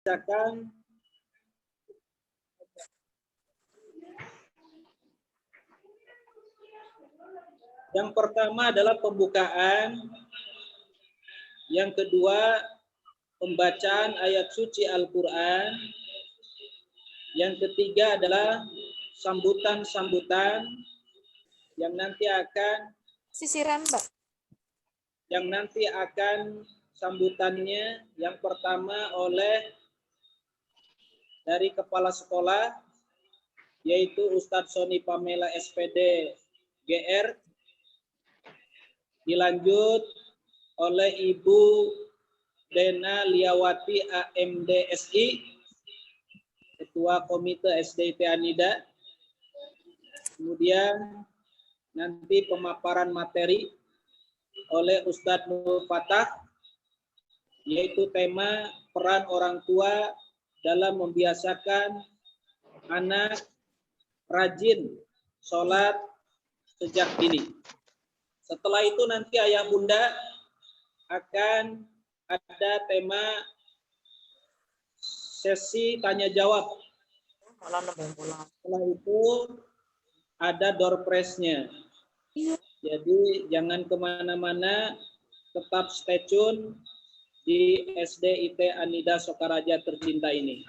bacakan yang pertama adalah pembukaan, yang kedua pembacaan ayat suci Al-Quran, yang ketiga adalah sambutan-sambutan yang nanti akan sisiran, Mbak. Yang nanti akan sambutannya yang pertama oleh dari kepala sekolah, yaitu Ustadz Sony Pamela SPD GR, dilanjut oleh Ibu Dena Liawati AMD SI, Ketua Komite SDIT Anida. Kemudian nanti pemaparan materi oleh Ustadz Nur Fatah, yaitu tema peran orang tua dalam membiasakan anak rajin sholat sejak dini. Setelah itu nanti ayah bunda akan ada tema sesi tanya jawab. Setelah itu ada door prize-nya. Jadi jangan kemana-mana, tetap stay tune di SDIT Anida Sokaraja tercinta ini.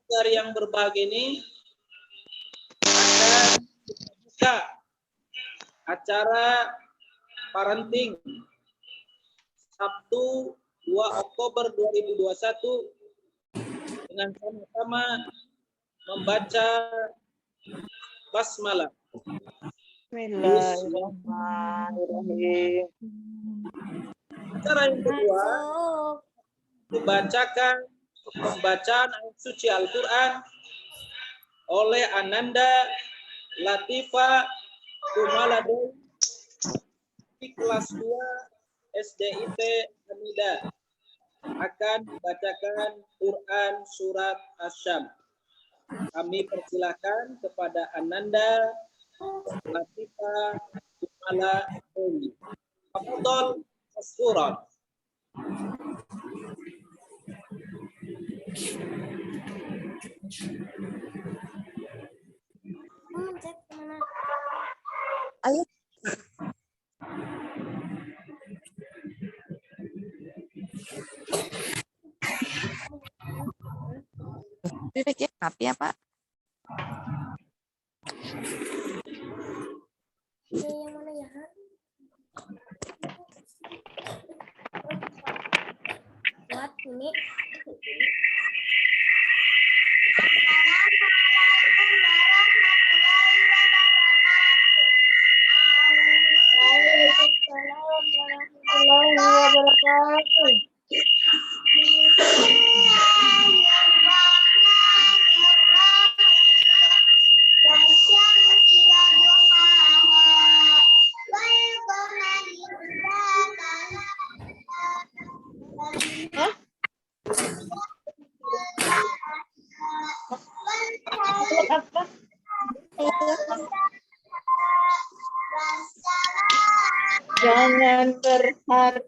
Dari yang berbahagia ini akan buka acara parenting Sabtu 2 Oktober 2021 dengan sama-sama membaca basmalah. Bismillahirrahmanirrahim. Acara yang kedua dibacakan pembacaan ayat suci Al-Quran oleh Ananda Latifa Kumalade di kelas 2 SDIT Anida. Akan dibacakan Quran surat Asy-Syams. Kami persilakan kepada Ananda Latifa Kumalade. Tafadhol mashkuran. Ayo. Direknya rapi ya, Pak? Yang mana ya? Buat ini. Jangan berharap.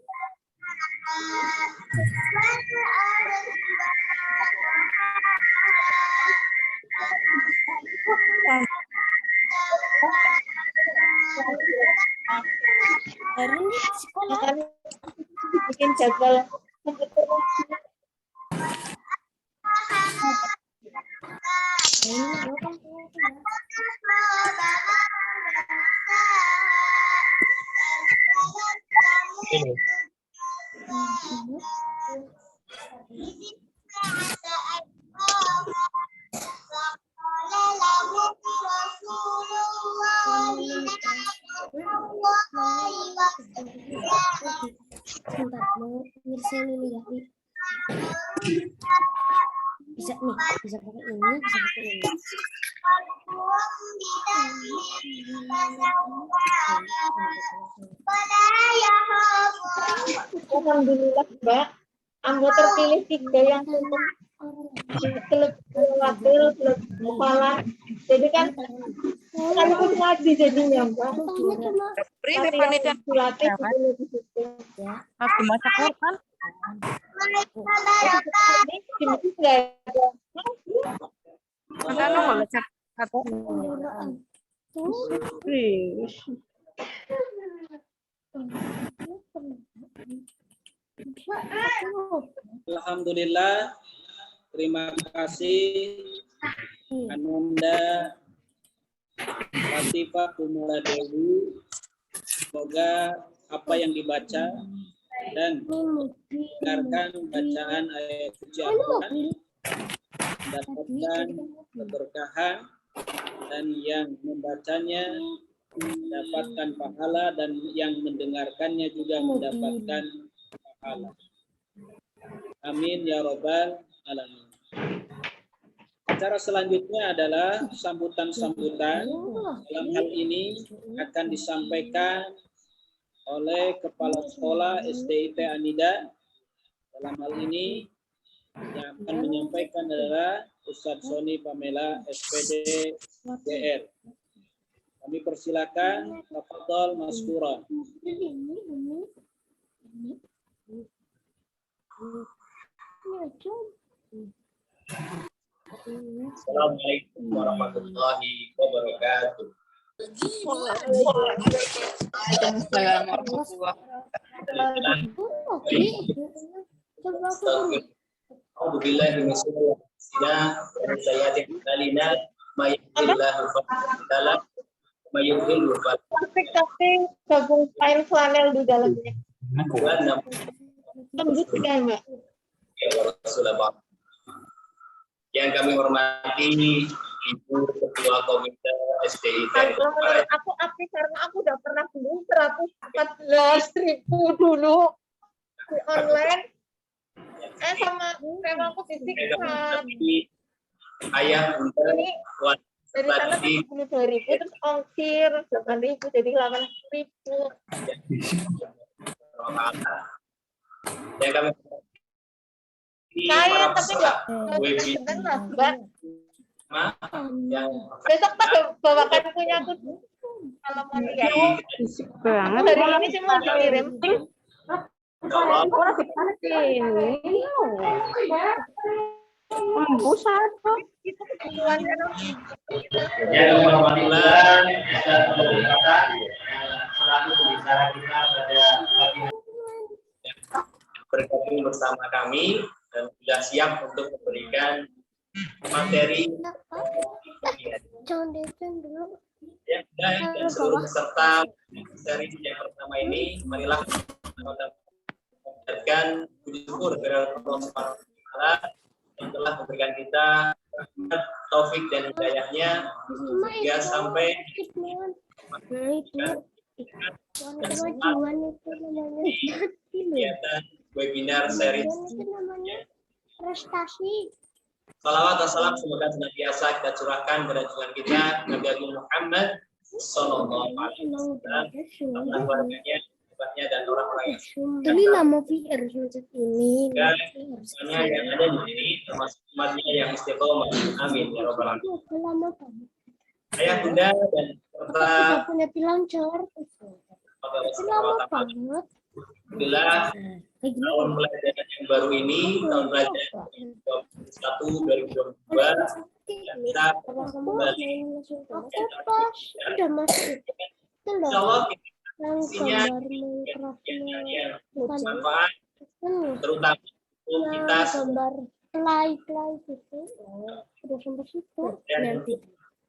Hari ini sekolah. Bikin jadwal. Bentar, mau ngirsain ini ya. Bisa nih, bisa pakai ini, bisa pakai ini. Alhamdulillah, Mbak. Anggota terpilih 3 yang untuk klub wakil, klub kepala. Jadi kan Kan ikut ngaji jadinya, Mbak. Pri Latihan panitia dilatih ya, kan? dulu di situ. Masih masak kan? Di masjid nggak ada. Ada nggak lecet atau Alhamdulillah, terima kasih Ananda Latifah Kumula Dewi. Semoga apa yang dibaca dan dengarkan bacaan ayat suci Al-Quran mendapatkan keberkahan, dan yang membacanya mendapatkan pahala, dan yang mendengarkannya juga mendapatkan pahala. Amin ya robbal alamin. Acara selanjutnya adalah sambutan-sambutan. Dalam hal ini akan disampaikan oleh Kepala Sekolah SDIT Anida. Dalam hal ini yang akan menyampaikan adalah Ustadz Sony Pamela SPD DR. Kami persilakan, tafadhol maskura. Assalamualaikum warahmatullahi wabarakatuh. Waalaikumsalam warahmatullahi Alhamdulillah Tapi gabung kain flanel di dalamnya. Lembut kan, Mbak? Yang kami hormati Ibu Ketua Komite SDIT. Kalau menurut aku aktif karena aku udah pernah beli 114.000 dulu di online. Sama aku fisika. Ayah bunda Ini dari sana 72.000 terus ongkir 8.000 jadi 8.000. Yang kami Saya tapi nggak sebentar, Mbak. Besok pada bawakan punya aku kalau mau lihat. Hari ini sih mau dikirim. Itu kebutuhannya. yang alhamdulillah bisa berkesempatan selalu berbicara kita pada pagi bergabung bersama kami dan sudah siap untuk memberikan materi ya, dan seluruh peserta seri yang pertama ini. Marilah kita mengucapkan puji syukur kepada Allah Subhanahu wa Ta'ala yang telah memberikan kita taufik dan hidayahnya hingga sampai kegiatan webinar seri prestasi. salawat dan salam semoga senantiasa kita curahkan kepada Tuhan kita Nabi Agung Muhammad Sallallahu Alaihi Wasallam, keluarganya, sahabatnya, dan orang-orang yang Ini lama PR macet ini. semuanya yang ada di sini termasuk umatnya yang istiqomah. Amin ya robbal alamin. Lama banget. Ayah bunda dan serta Kita punya tilang cor. Lama banget. Alhamdulillah tahun pelajaran yang baru ini, tahun pelajaran 2021-2022 kita kembali udah masuk. Itu insya loh. Allah Yang isinya gambar Minecraftnya. bermanfaat terutama untuk kita Gambar play gitu. Udah sampai situ. Nanti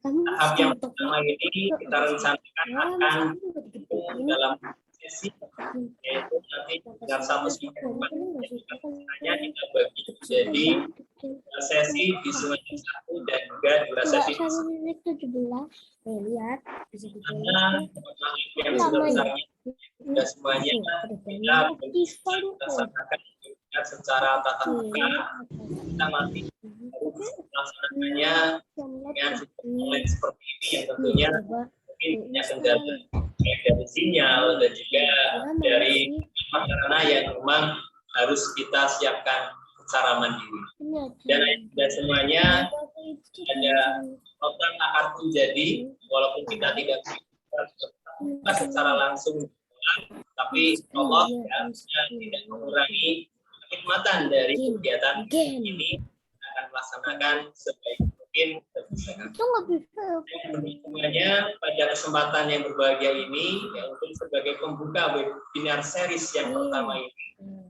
kamu tahap yang pertama ini kita rencanakan akan dalam sesi yaitu nanti dengan satu seminggu hanya kita bagi jadi sesi di semester 1 dan juga dua sesi di semester 17. Lihat bisa karena yang sudah besarnya sudah semuanya kita laksanakan secara tatap muka. Kita masih harus melaksanakannya dengan online seperti ini yang tentunya mungkin punya kendala dari sinyal dan juga dari sarana yang memang harus kita siapkan secara mandiri. Dan semuanya ada total kartu jadi walaupun Allah ya, tidak mengurangi kenikmatan dari kegiatan ini akan melaksanakan sebaik mungkin dan bisa. Itu nggak bisa. Semuanya pada kesempatan yang berbahagia ini ya, untuk sebagai pembuka webinar series yang pertama ini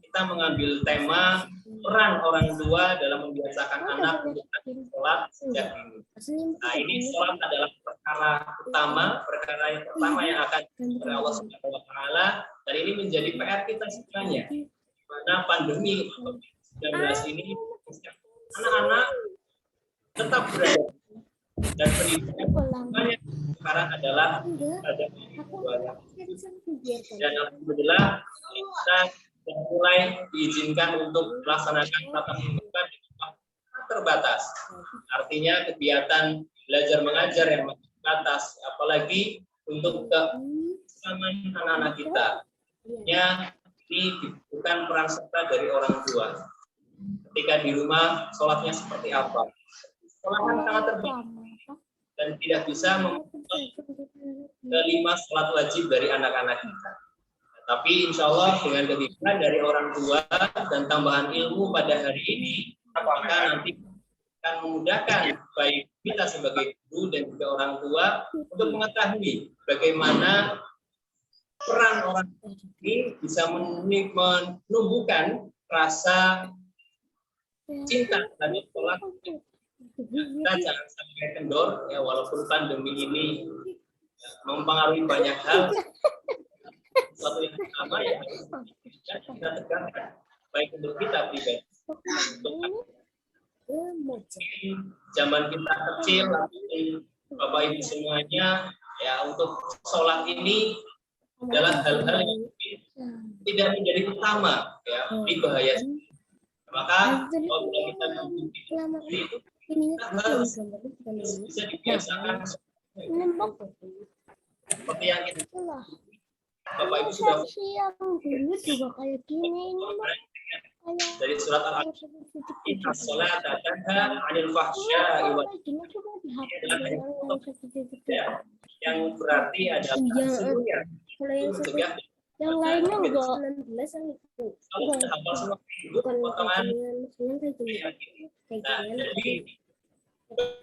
kita mengambil tema peran orang tua dalam membiasakan anak untuk sholat sejak dini. Nah, ini sholat adalah perkara yang pertama yang akan oleh Allah Subhanahu Wa Taala, dan ini menjadi PR kita semuanya. Di mana pandemi COVID-19 ini anak-anak tetap berada dan pendidikan semuanya sekarang adalah ada dan alhamdulillah kita mulai diizinkan untuk melaksanakan tatap muka terbatas. Artinya kegiatan belajar mengajar yang masih terbatas, apalagi untuk keamanan anak-anak kita. Ya, ini bukan peran serta dari orang tua. Ketika di rumah, sholatnya seperti apa? Sholat kan sangat terbatas dan tidak bisa memenuhi kelima sholat wajib dari anak-anak kita. Tapi insya Allah dengan kebijakan dari orang tua dan tambahan ilmu pada hari ini, apakah nanti akan memudahkan baik kita sebagai guru dan juga orang tua untuk mengetahui bagaimana peran orang tua ini bisa menumbuhkan rasa cinta terhadap sholat. Kita jangan sampai kendor ya, walaupun pandemi ini mempengaruhi banyak hal. Suatu yang pertama ya harus kita tegakkan baik untuk kita pribadi, untuk zaman kita kecil, Bapak Ibu semuanya ya, untuk sholat ini adalah hal-hal yang tidak menjadi utama ya, di bahaya. Maka kalau kita harus bisa dibiasakan seperti yang kita Bapak Ibu sudah siang dulu juga kayak gini ini mah. Dari surat Al-A'raf, inna sholata tanha 'anil fahsya'i wal munkar, yang berarti adalah sesungguhnya mencegah yang lainnya enggak 19 yang itu. kalau sudah hafal semua potongan. Nah, jadi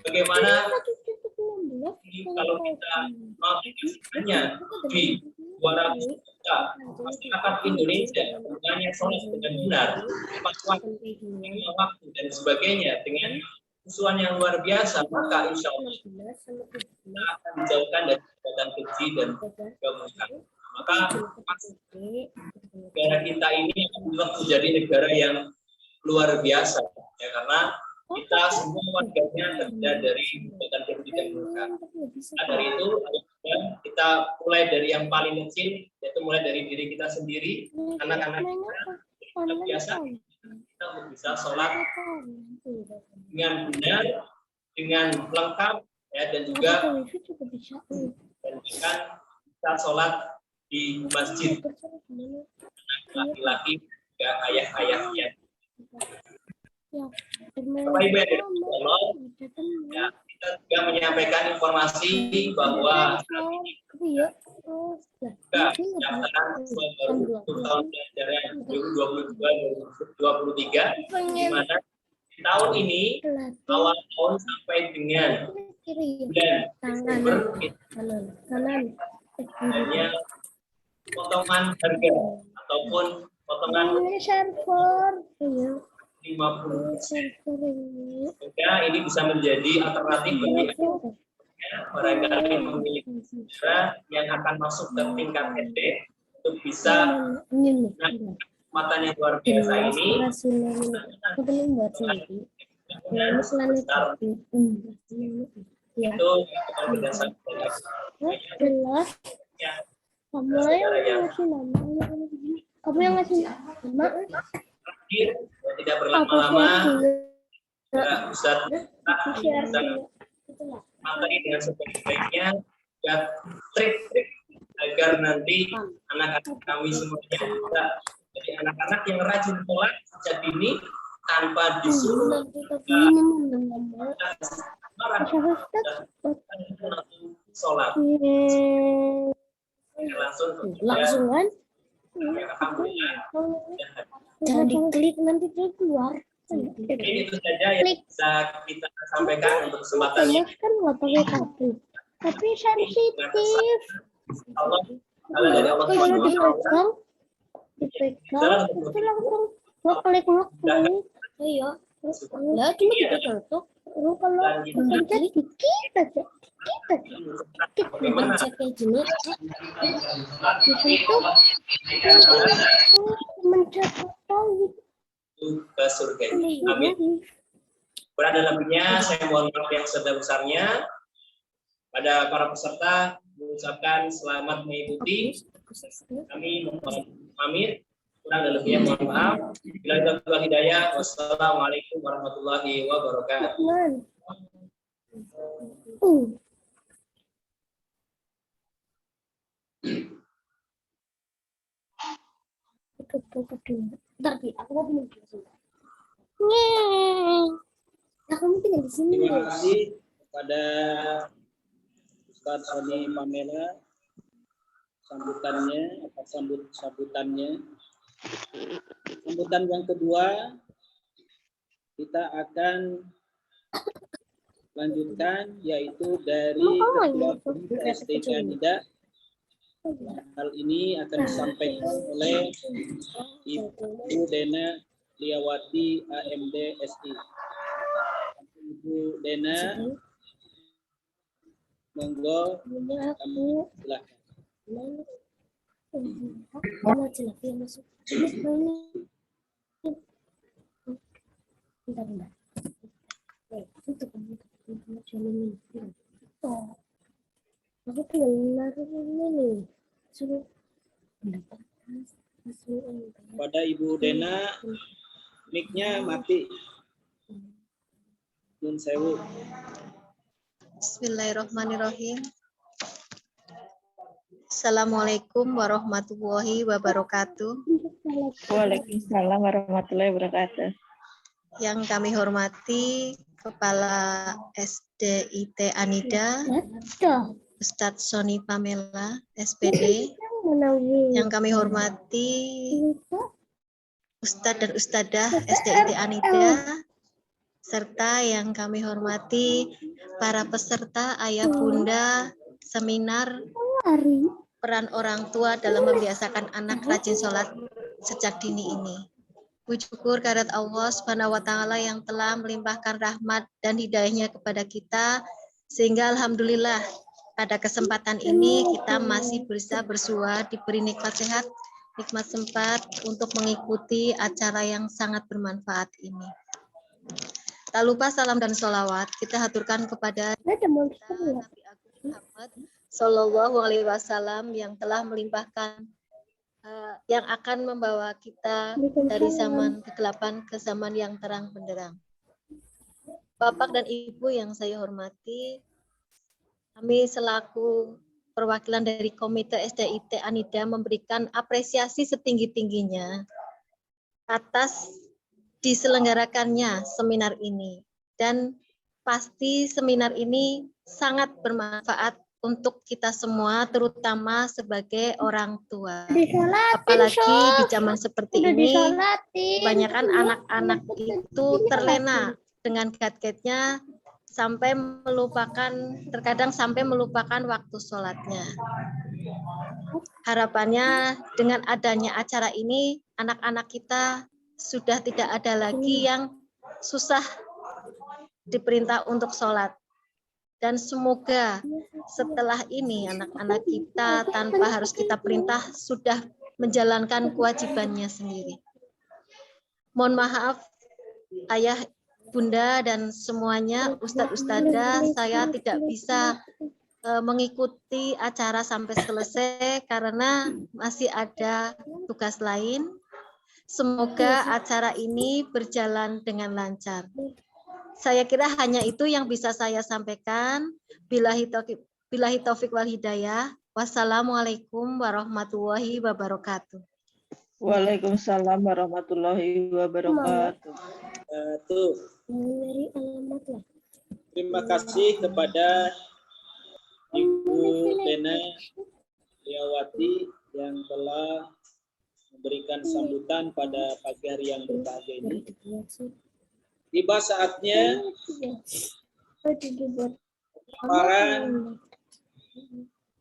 bagaimana kalau kita mengaplikasikannya di 200 juta masyarakat Indonesia menggunakan sholat dengan benar, tepat waktu, lima waktu dan sebagainya dengan usulan yang luar biasa, maka insya Allah kita akan dijauhkan dari perbuatan keji dan kemunafikan. Maka negara kita ini akan menjadi negara yang luar biasa ya, karena kita semua warganya terhindar dari perbuatan keji dan kemunafikan. Nah, dari itu kita mulai dari yang paling kecil, yaitu mulai dari diri kita sendiri, anak-anak kita biasa kita bisa sholat dengan benar, dengan lengkap ya, dan juga kita sholat di masjid laki-laki juga ayah-ayahnya. Bapak Ibu ya, kita juga menyampaikan informasi bahwa pendaftaran untuk tahun ajaran 2022-2023, di mana di tahun ini awal tahun sampai dengan bulan Desember hanya potongan harga ataupun potongan 50. Sehingga ini bisa menjadi alternatif bagi barangkali memiliki saudara yang akan masuk ke tingkat SD untuk bisa kesempatan yang luar biasa ini. Itu berdasarkan kamu yang ngasih nama. Tidak berlama-lama, Ustaz materi dengan sebaik-baiknya, dan trik-trik agar nanti anak-anak kami semuanya bisa jadi anak-anak yang rajin sholat sejak dini tanpa disuruh langsung kan Jangan diklik nanti dia keluar. Mungkin itu saja yang bisa kita sampaikan untuk kesempatan ini. Mas kan nggak pakai kabel. Tapi sensitif. Allah dari Allah Kalau SWT. dipegang, itu langsung klik. Iya. Lah cuma dipegang tuh. Lu kalau pencet dikit aja. Dikit pencet kayak gini. Di situ mencet tahu Ke surga. Amin. Kurang dan lebihnya saya mohon maaf yang sebesar-besarnya. Pada para peserta mengucapkan selamat mengikuti. Kami mohon pamit. Kurang dan lebihnya mohon maaf. Bila itu hidayah. Wassalamualaikum warahmatullahi wabarakatuh. Bentar, aku mau pindah di sini. Nah, kamu tinggal di sini. Terima kasih kepada Ustadz Sony Pamela sambutannya, sambutannya. Sambutan yang kedua kita akan lanjutkan, yaitu dari Ketua Komite STIK Anida. Hal ini akan disampaikan oleh Ibu Dena Liawati AMD SI. Ibu Dena, monggo, kamu silakan. Aku tinggal naruh ini. Suruh Pada Ibu Dena, mic-nya mati. Nun sewu. Bismillahirrahmanirrahim. Assalamualaikum warahmatullahi wabarakatuh. Waalaikumsalam warahmatullahi wabarakatuh. Yang kami hormati Kepala SDIT Anida, Ustadz Sony Pamela, SPD. Yang kami hormati Ustadz dan Ustadzah SDIT Anida, serta yang kami hormati para peserta ayah bunda seminar peran orang tua dalam membiasakan anak rajin sholat sejak dini ini. Puji syukur kehadirat Allah Subhanahu wa taala yang telah melimpahkan rahmat dan hidayahnya kepada kita, sehingga alhamdulillah pada kesempatan ini kita masih bisa bersua, diberi nikmat sehat, nikmat sempat untuk mengikuti acara yang sangat bermanfaat ini. Tak lupa salam dan sholawat kita haturkan kepada Nabi Agung Muhammad Sallallahu Alaihi Wasallam yang telah melimpahkan yang akan membawa kita dari zaman kegelapan ke zaman yang terang benderang. Bapak dan Ibu yang saya hormati, kami selaku perwakilan dari Komite SDIT Anida memberikan apresiasi setinggi-tingginya atas diselenggarakannya seminar ini, dan pasti seminar ini sangat bermanfaat untuk kita semua, terutama sebagai orang tua. Apalagi di zaman seperti ini, kebanyakan anak-anak itu terlena dengan gadgetnya sampai melupakan, terkadang sampai melupakan waktu sholatnya. Harapannya dengan adanya acara ini, anak-anak kita sudah tidak ada lagi yang susah diperintah untuk sholat. Dan semoga setelah ini anak-anak kita tanpa harus kita perintah sudah menjalankan kewajibannya sendiri. Mohon maaf ayah, bunda, dan semuanya, Ustadz Ustadzah, saya tidak bisa mengikuti acara sampai selesai karena masih ada tugas lain. Semoga acara ini berjalan dengan lancar. Saya kira hanya itu yang bisa saya sampaikan. Billahi taufiq wal hidayah. Wassalamualaikum warahmatullahi wabarakatuh. Waalaikumsalam warahmatullahi wabarakatuh. Terima kasih kepada Ibu Dena Liawati yang telah memberikan sambutan pada pagi hari yang berbahagia ini. Tiba saatnya para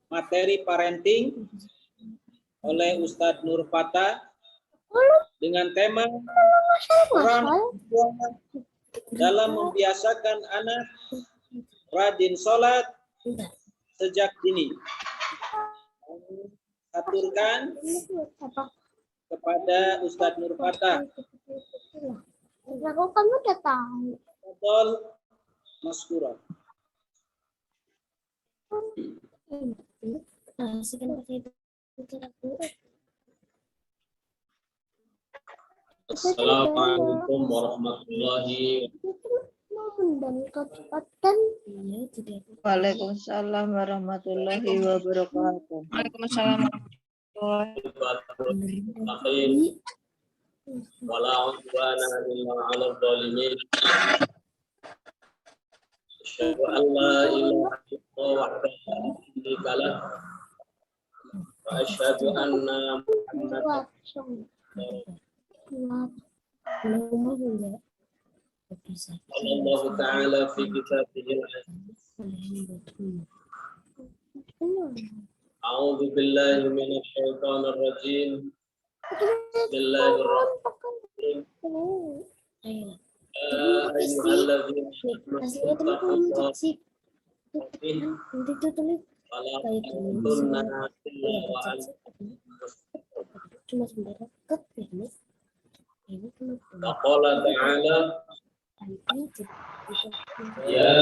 materi parenting oleh Ustadz Nur Fatah dengan tema peran tua dalam membiasakan anak rajin sholat sejak dini. Aturkan kepada Ustadz Nur Fatah. Aku kamu udah tahu. Betul, Maskura. Assalamualaikum warahmatullahi Waalaikumsalam warahmatullahi wabarakatuh. Waalaikumsalam. wabarakatuh. Wala udwana illa 'alal zalimin. Asyhadu an la ilaha illallah wahdahu la syarika lah. Wa asyhadu anna Muhammadan sallallahu ta'ala fi kitabihil aziz. A'udzu billahi minasy syaithanir rajim. Bismillahirrahmanirrahim. Ayyuhalladzina amanu wala tamutunna illa wa antum muslimun. Qala ta'ala ya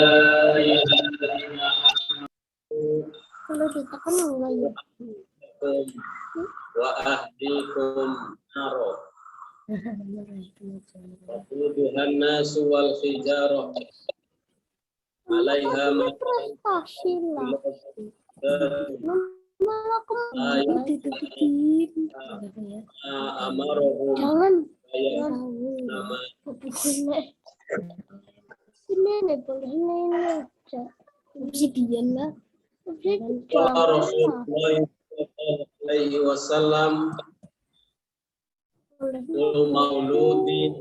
ayyuhalladzina Kalau ditekan enggak ya? wa ahdikum naro waquduhan nasu wal hijarah 'alaiha Prestasi lah. Malah aku Ayat. ditutukin. amarohum Jangan. ayat nama Ini boleh nenek aja. Obsidian lah. wa Rasulullah sallallahu alaihi wasallam kullu mauludin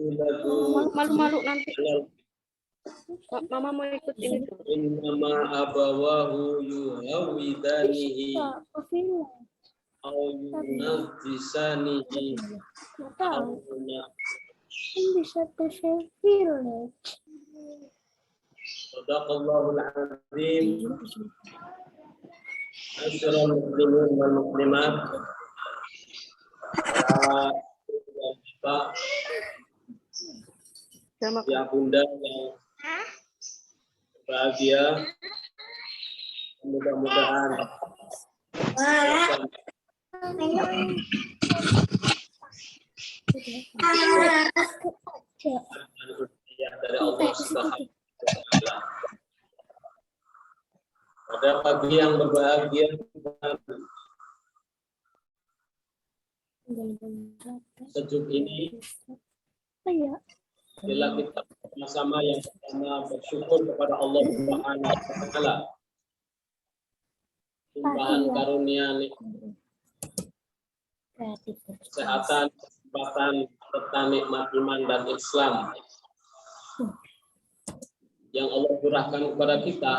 yuladu Malu-malu nanti. Mama mau ikut ini. innama abawahu yuhawidanihi au yunajjisanihi au Bisa ke village. Sadaqallahul azim. Asyrul muslimin wal muslimat. Bapak, ya Bunda yang bahagia, mudah-mudahan dari Allah Subhanahu wa Ta'ala. Pada pagi yang berbahagia sejuk ini, bila kita bersama yang pertama bersyukur kepada Allah Subhanahu wa Ta'ala, limpahan karunia kesehatan, kesempatan serta nikmat iman dan Islam yang Allah curahkan kepada kita,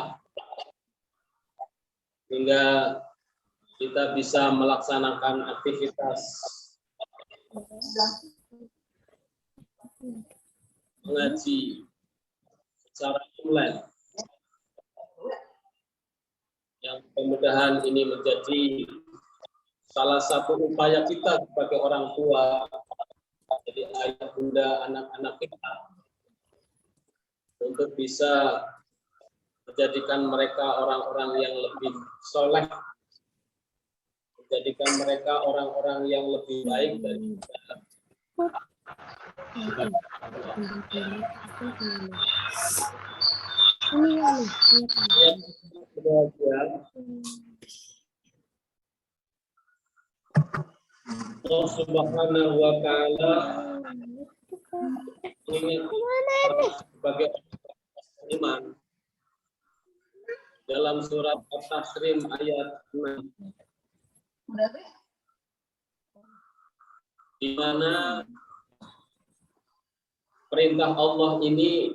hingga kita bisa melaksanakan aktivitas mengaji secara online, yang mudah-mudahan ini menjadi salah satu upaya kita sebagai orang tua, jadi ayah bunda anak-anak kita, untuk bisa menjadikan mereka orang-orang yang lebih soleh, menjadikan mereka orang-orang yang lebih baik dari kita. Allah Subhanahu wa Ta'ala ingin sebagai iman dalam surat At-Tasrim ayat 6. di mana perintah Allah ini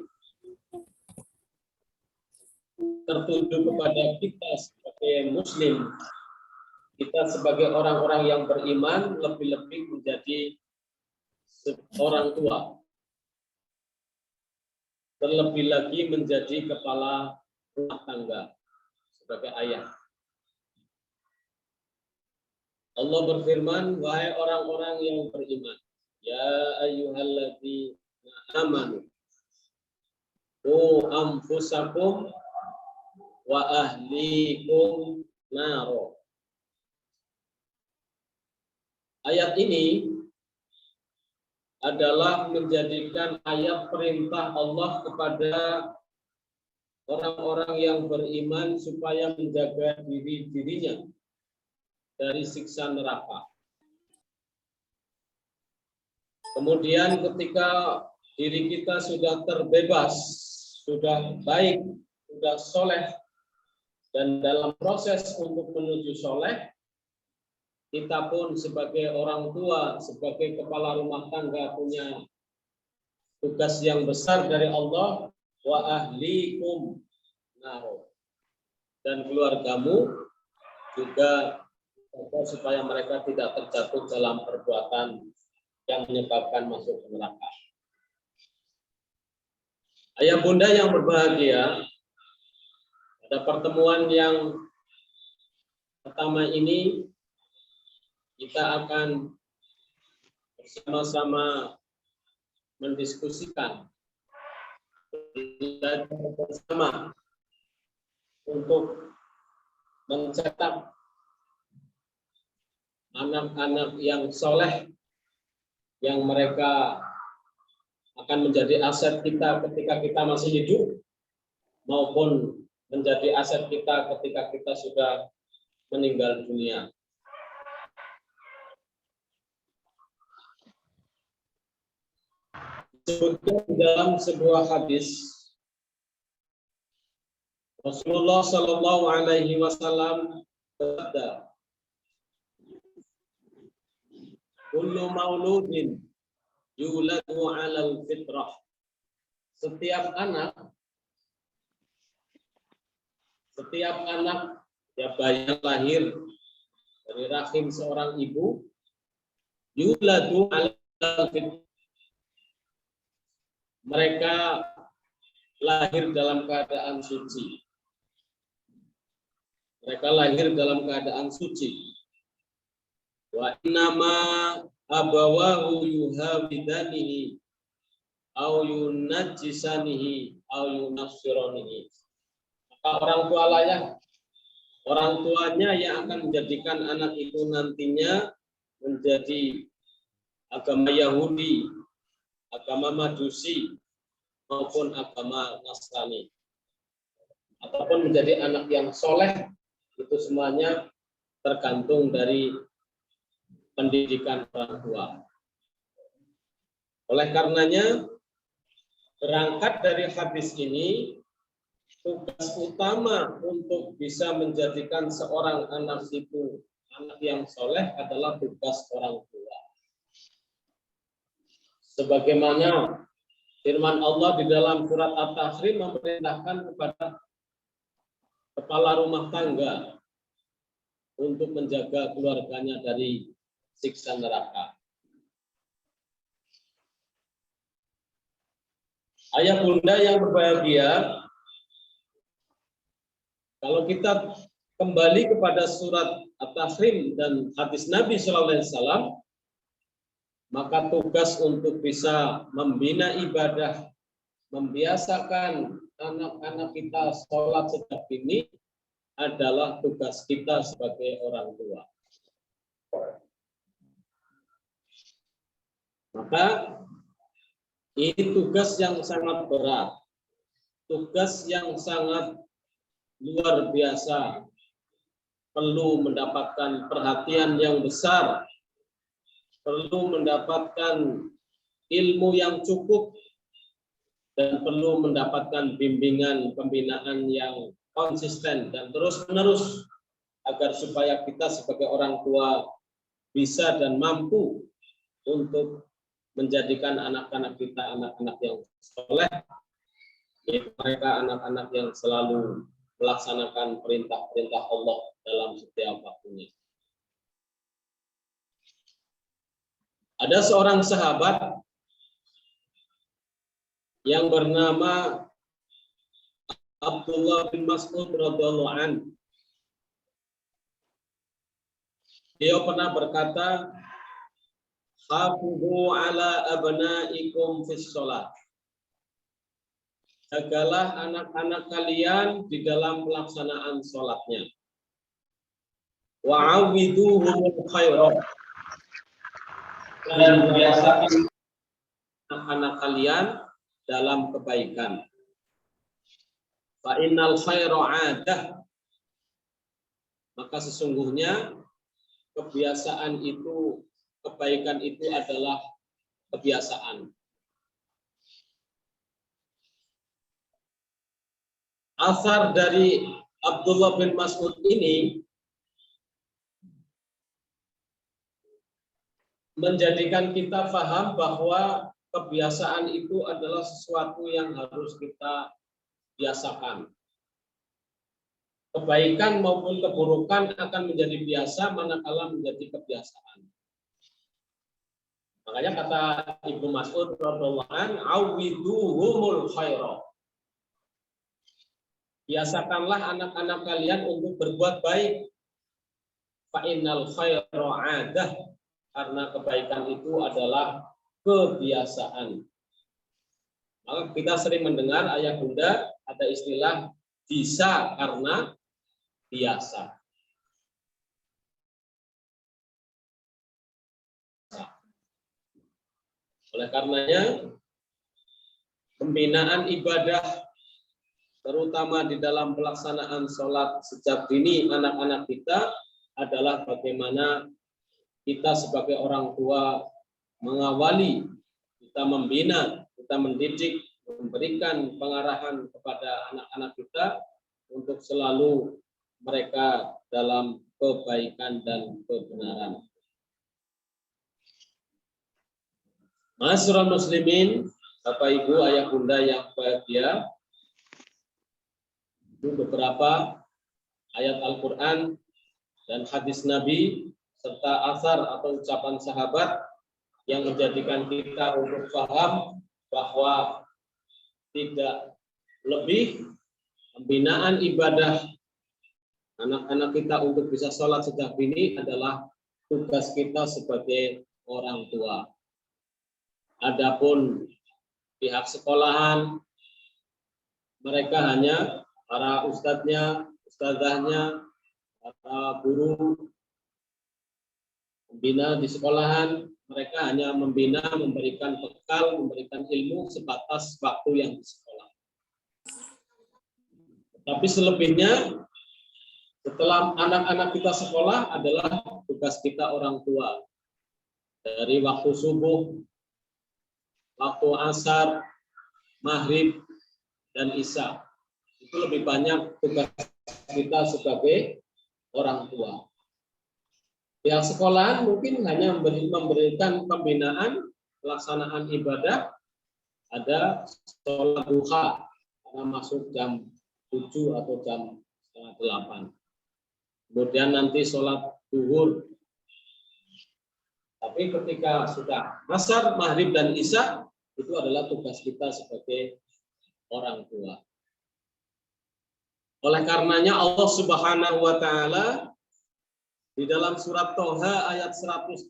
tertuju kepada kita sebagai muslim, kita sebagai orang-orang yang beriman, lebih-lebih menjadi orang tua, terlebih lagi menjadi kepala rumah tangga sebagai ayah. Allah berfirman, wahai orang-orang yang beriman, ya ayyuhalladzina amanu qu anfusakum wa ahlikum naro. Ayat ini adalah menjadikan ayat perintah Allah kepada orang-orang yang beriman supaya menjaga dirinya dari siksa neraka. Kemudian ketika diri kita sudah terbebas, sudah baik, sudah soleh, dan dalam proses untuk menuju soleh, kita pun sebagai orang tua, sebagai kepala rumah tangga punya tugas yang besar dari Allah, wa ahlikum naro, dan keluargamu juga supaya mereka tidak terjatuh dalam perbuatan yang menyebabkan masuk ke neraka. Ayah bunda yang berbahagia, pada pertemuan yang pertama ini kita akan bersama-sama mendiskusikan bersama untuk mencetak anak-anak yang soleh, yang mereka akan menjadi aset kita ketika kita masih hidup, maupun menjadi aset kita ketika kita sudah meninggal dunia. Disebutkan dalam sebuah hadis, Rasulullah Shallallahu Alaihi Wasallam bersabda, "Kullu mauludin yuladu 'alal fitrah." Setiap anak ya bayi yang lahir dari rahim seorang ibu, yuladu 'alal fitrah. Mereka lahir dalam keadaan suci. Mereka lahir dalam keadaan suci. Wa innama abawahu yuhawidanihi au yunajjisanihi au yunafsironihi. Maka orang tuanya yang akan menjadikan anak itu nantinya menjadi agama Yahudi, agama Majusi, maupun agama Nasrani, ataupun menjadi anak yang soleh, itu semuanya tergantung dari pendidikan orang tua. Oleh karenanya, berangkat dari hadis ini, tugas utama untuk bisa menjadikan seorang anak itu anak yang soleh adalah tugas orang tua. Sebagaimana firman Allah di dalam surat At-Tahrim memerintahkan kepada kepala rumah tangga untuk menjaga keluarganya dari siksa neraka. Ayah bunda yang berbahagia, kalau kita kembali kepada surat At-Tahrim dan hadis Nabi Sallallahu Alaihi Wasallam, maka tugas untuk bisa membina ibadah, membiasakan anak-anak kita sholat sejak dini adalah tugas kita sebagai orang tua. Maka ini tugas yang sangat berat, tugas yang sangat luar biasa, perlu mendapatkan perhatian yang besar, perlu mendapatkan ilmu yang cukup, dan perlu mendapatkan bimbingan pembinaan yang konsisten dan terus-menerus agar supaya kita sebagai orang tua bisa dan mampu untuk menjadikan anak-anak kita anak-anak yang soleh, yaitu mereka anak-anak yang selalu melaksanakan perintah-perintah Allah dalam setiap waktunya. Ada seorang sahabat yang bernama Abdullah bin Mas'ud radhiyallahu anhu. Dia pernah berkata, "Hafizu ala abnaikum fis shalah." Jagalah anak-anak kalian di dalam pelaksanaan sholatnya. Wa'awiduhumul khairat. Dan biasakan anak-anak kalian dalam kebaikan. Fa'innal khaira 'adah. Maka sesungguhnya kebiasaan itu, kebaikan itu adalah kebiasaan. Asar dari Abdullah bin Mas'ud ini menjadikan kita paham bahwa kebiasaan itu adalah sesuatu yang harus kita biasakan. Kebaikan maupun keburukan akan menjadi biasa manakala menjadi kebiasaan. Makanya kata Ibnu Mas'ud radhiyallahu anhu, "Awiduhumul khaira." Biasakanlah anak-anak kalian untuk berbuat baik. Fa'innal khaira 'adah. Karena kebaikan itu adalah kebiasaan. Maka kita sering mendengar ayah bunda ada istilah bisa karena biasa. Oleh karenanya pembinaan ibadah terutama di dalam pelaksanaan sholat sejak dini anak-anak kita adalah bagaimana kita sebagai orang tua mengawali, kita membina, kita mendidik, memberikan pengarahan kepada anak-anak kita untuk selalu mereka dalam kebaikan dan kebenaran. Ma'asyiral muslimin, Bapak Ibu, ayah bunda yang bahagia, beberapa ayat Al-Quran dan hadis Nabi serta asar atau ucapan sahabat yang menjadikan kita untuk paham bahwa tidak lebih pembinaan ibadah anak-anak kita untuk bisa sholat sejak dini adalah tugas kita sebagai orang tua. Adapun pihak sekolahan, mereka hanya para ustadznya, ustadzahnya, para guru pembina di sekolahan, mereka hanya membina, memberikan bekal, memberikan ilmu sebatas waktu yang di sekolah. Tapi selebihnya, setelah anak-anak kita sekolah adalah tugas kita orang tua. Dari waktu subuh, waktu asar, maghrib, dan isya. Itu lebih banyak tugas kita sebagai orang tua. Pihak sekolah mungkin hanya memberikan pembinaan pelaksanaan ibadah, ada sholat duha karena masuk jam 7 atau jam 8. Kemudian nanti sholat zuhur. Tapi ketika sudah asar, maghrib, dan isya, itu adalah tugas kita sebagai orang tua. Oleh karenanya Allah Subhanahu wa taala di dalam surat Toha ayat 132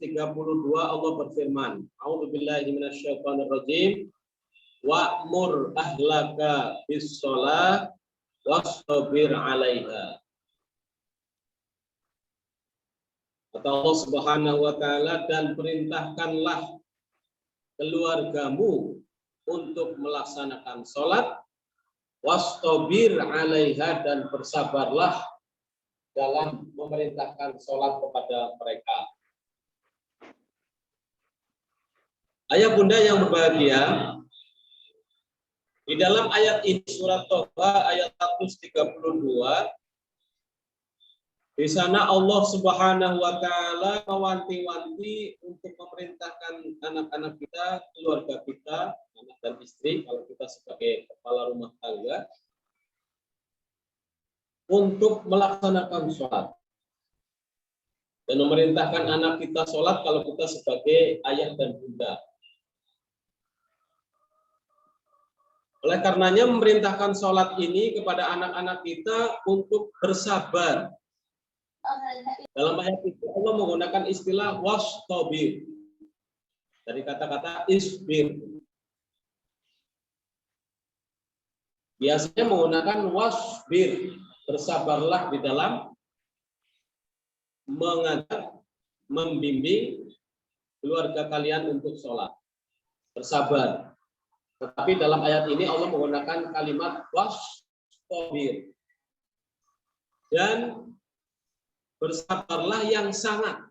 Allah berfirman, A'udzubillahi minasyaitonirrajim, wa'mur ahlaka bis-shalah wastabir 'alaiha. Kata Allah Subhanahu wa taala, dan perintahkanlah keluargamu untuk melaksanakan sholat, wastabir 'alaiha, dan bersabarlah dalam memerintahkan sholat kepada mereka. Ayah bunda yang berbahagia, di dalam ayat ini surat Toba ayat 132 Di sana Allah Subhanahu wa taala mewanti-wanti untuk memerintahkan anak-anak kita, keluarga kita, anak dan istri kalau kita sebagai kepala rumah tangga untuk melaksanakan sholat. Dan memerintahkan anak kita sholat kalau kita sebagai ayah dan bunda. Oleh karenanya memerintahkan sholat ini kepada anak-anak kita untuk bersabar. Dalam ayat itu Allah menggunakan istilah wastabir. Dari kata-kata isbir. Biasanya menggunakan wasbir. Bersabarlah di dalam mengajar, membimbing keluarga kalian untuk sholat. Bersabar. Tetapi dalam ayat ini Allah menggunakan kalimat wastabir. Dan bersabarlah yang sangat.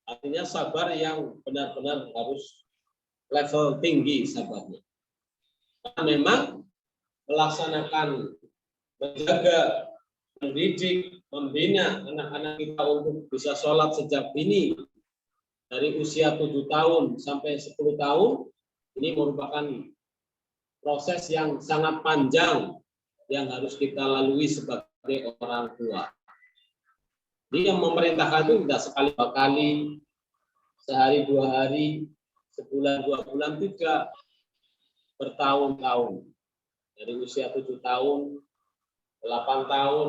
Artinya sabar yang benar-benar harus level tinggi sabarnya. Karena memang melaksanakan, menjaga, mendidik, membina anak-anak kita untuk bisa sholat sejak dini dari usia 7 tahun sampai 10 tahun, ini merupakan proses yang sangat panjang yang harus kita lalui sebagai orang tua. Jadi yang memerintahkan itu tidak sekali dua kali, sehari 2 hari, sebulan 2 bulan, tidak, bertahun-tahun. Dari usia 7 tahun, 8 tahun,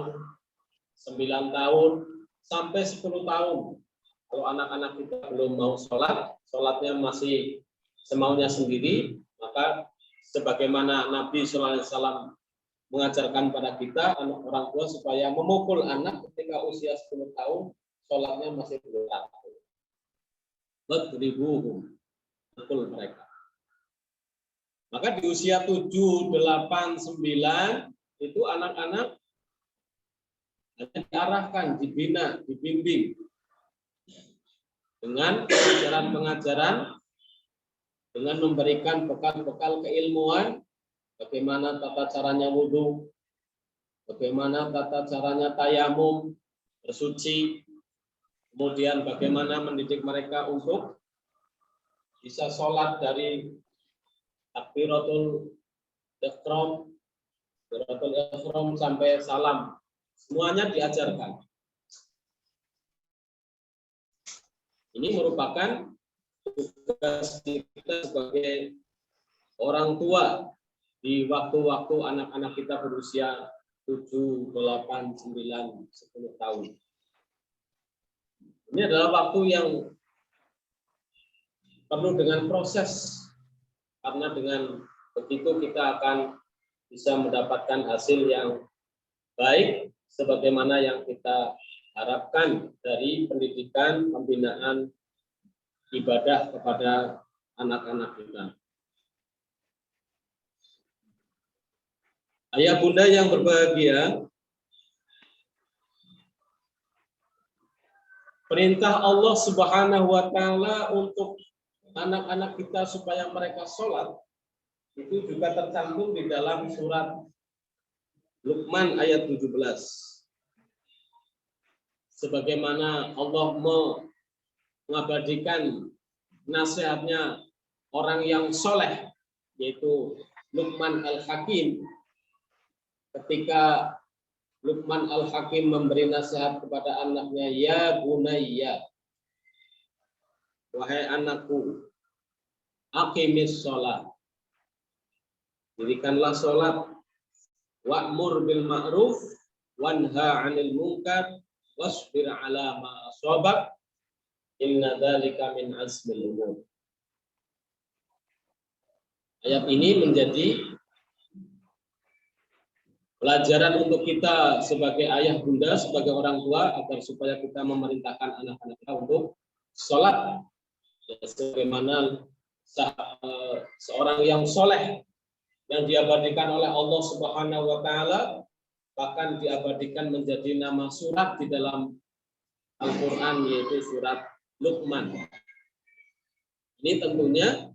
9 tahun, sampai 10 tahun. Kalau anak-anak kita belum mau sholat, sholatnya masih semaunya sendiri, maka sebagaimana Nabi SAW mengajarkan pada kita, anak orang tua, supaya memukul anak ketika usia 10 tahun, sholatnya masih belum teratur. Wadribuhum, pukul mereka. Maka di usia 7, 8, 9, itu anak-anak hanya diarahkan, dibina, dibimbing dengan pengajaran-pengajaran, dengan memberikan bekal-bekal keilmuan, bagaimana tata caranya wudhu, bagaimana tata caranya tayamum, bersuci, kemudian bagaimana mendidik mereka untuk bisa sholat dari takbiratul ihram sampai salam. Semuanya diajarkan. Ini merupakan tugas kita sebagai orang tua di waktu-waktu anak-anak kita berusia 7, 8, 9, 10 tahun. Ini adalah waktu yang penuh dengan proses, karena dengan begitu kita akan bisa mendapatkan hasil yang baik sebagaimana yang kita harapkan dari pendidikan, pembinaan ibadah kepada anak-anak kita. Ayah bunda yang berbahagia, perintah Allah Subhanahu wa taala untuk anak-anak kita supaya mereka sholat itu juga tercantum di dalam surat Luqman ayat 17. Sebagaimana Allah mengabadikan nasihatnya orang yang soleh, yaitu Luqman Al-Hakim. Ketika Luqman Al-Hakim memberi nasihat kepada anaknya, ya bunayya, wahai anakku, aqimis sholat, dirikanlah sholat, wa'mur bil ma'ruf, wanha 'anil munkar, wasbir 'ala ma asabak, inna dzalika min azmil umur. Ayat ini menjadi pelajaran untuk kita sebagai ayah bunda, sebagai orang tua, agar supaya kita memerintahkan anak-anak kita untuk sholat. Sebagaimana seorang yang soleh yang diabadikan oleh Allah Subhanahu wa taala, bahkan diabadikan menjadi nama surat di dalam Al-Quran, yaitu surat Luqman. Ini tentunya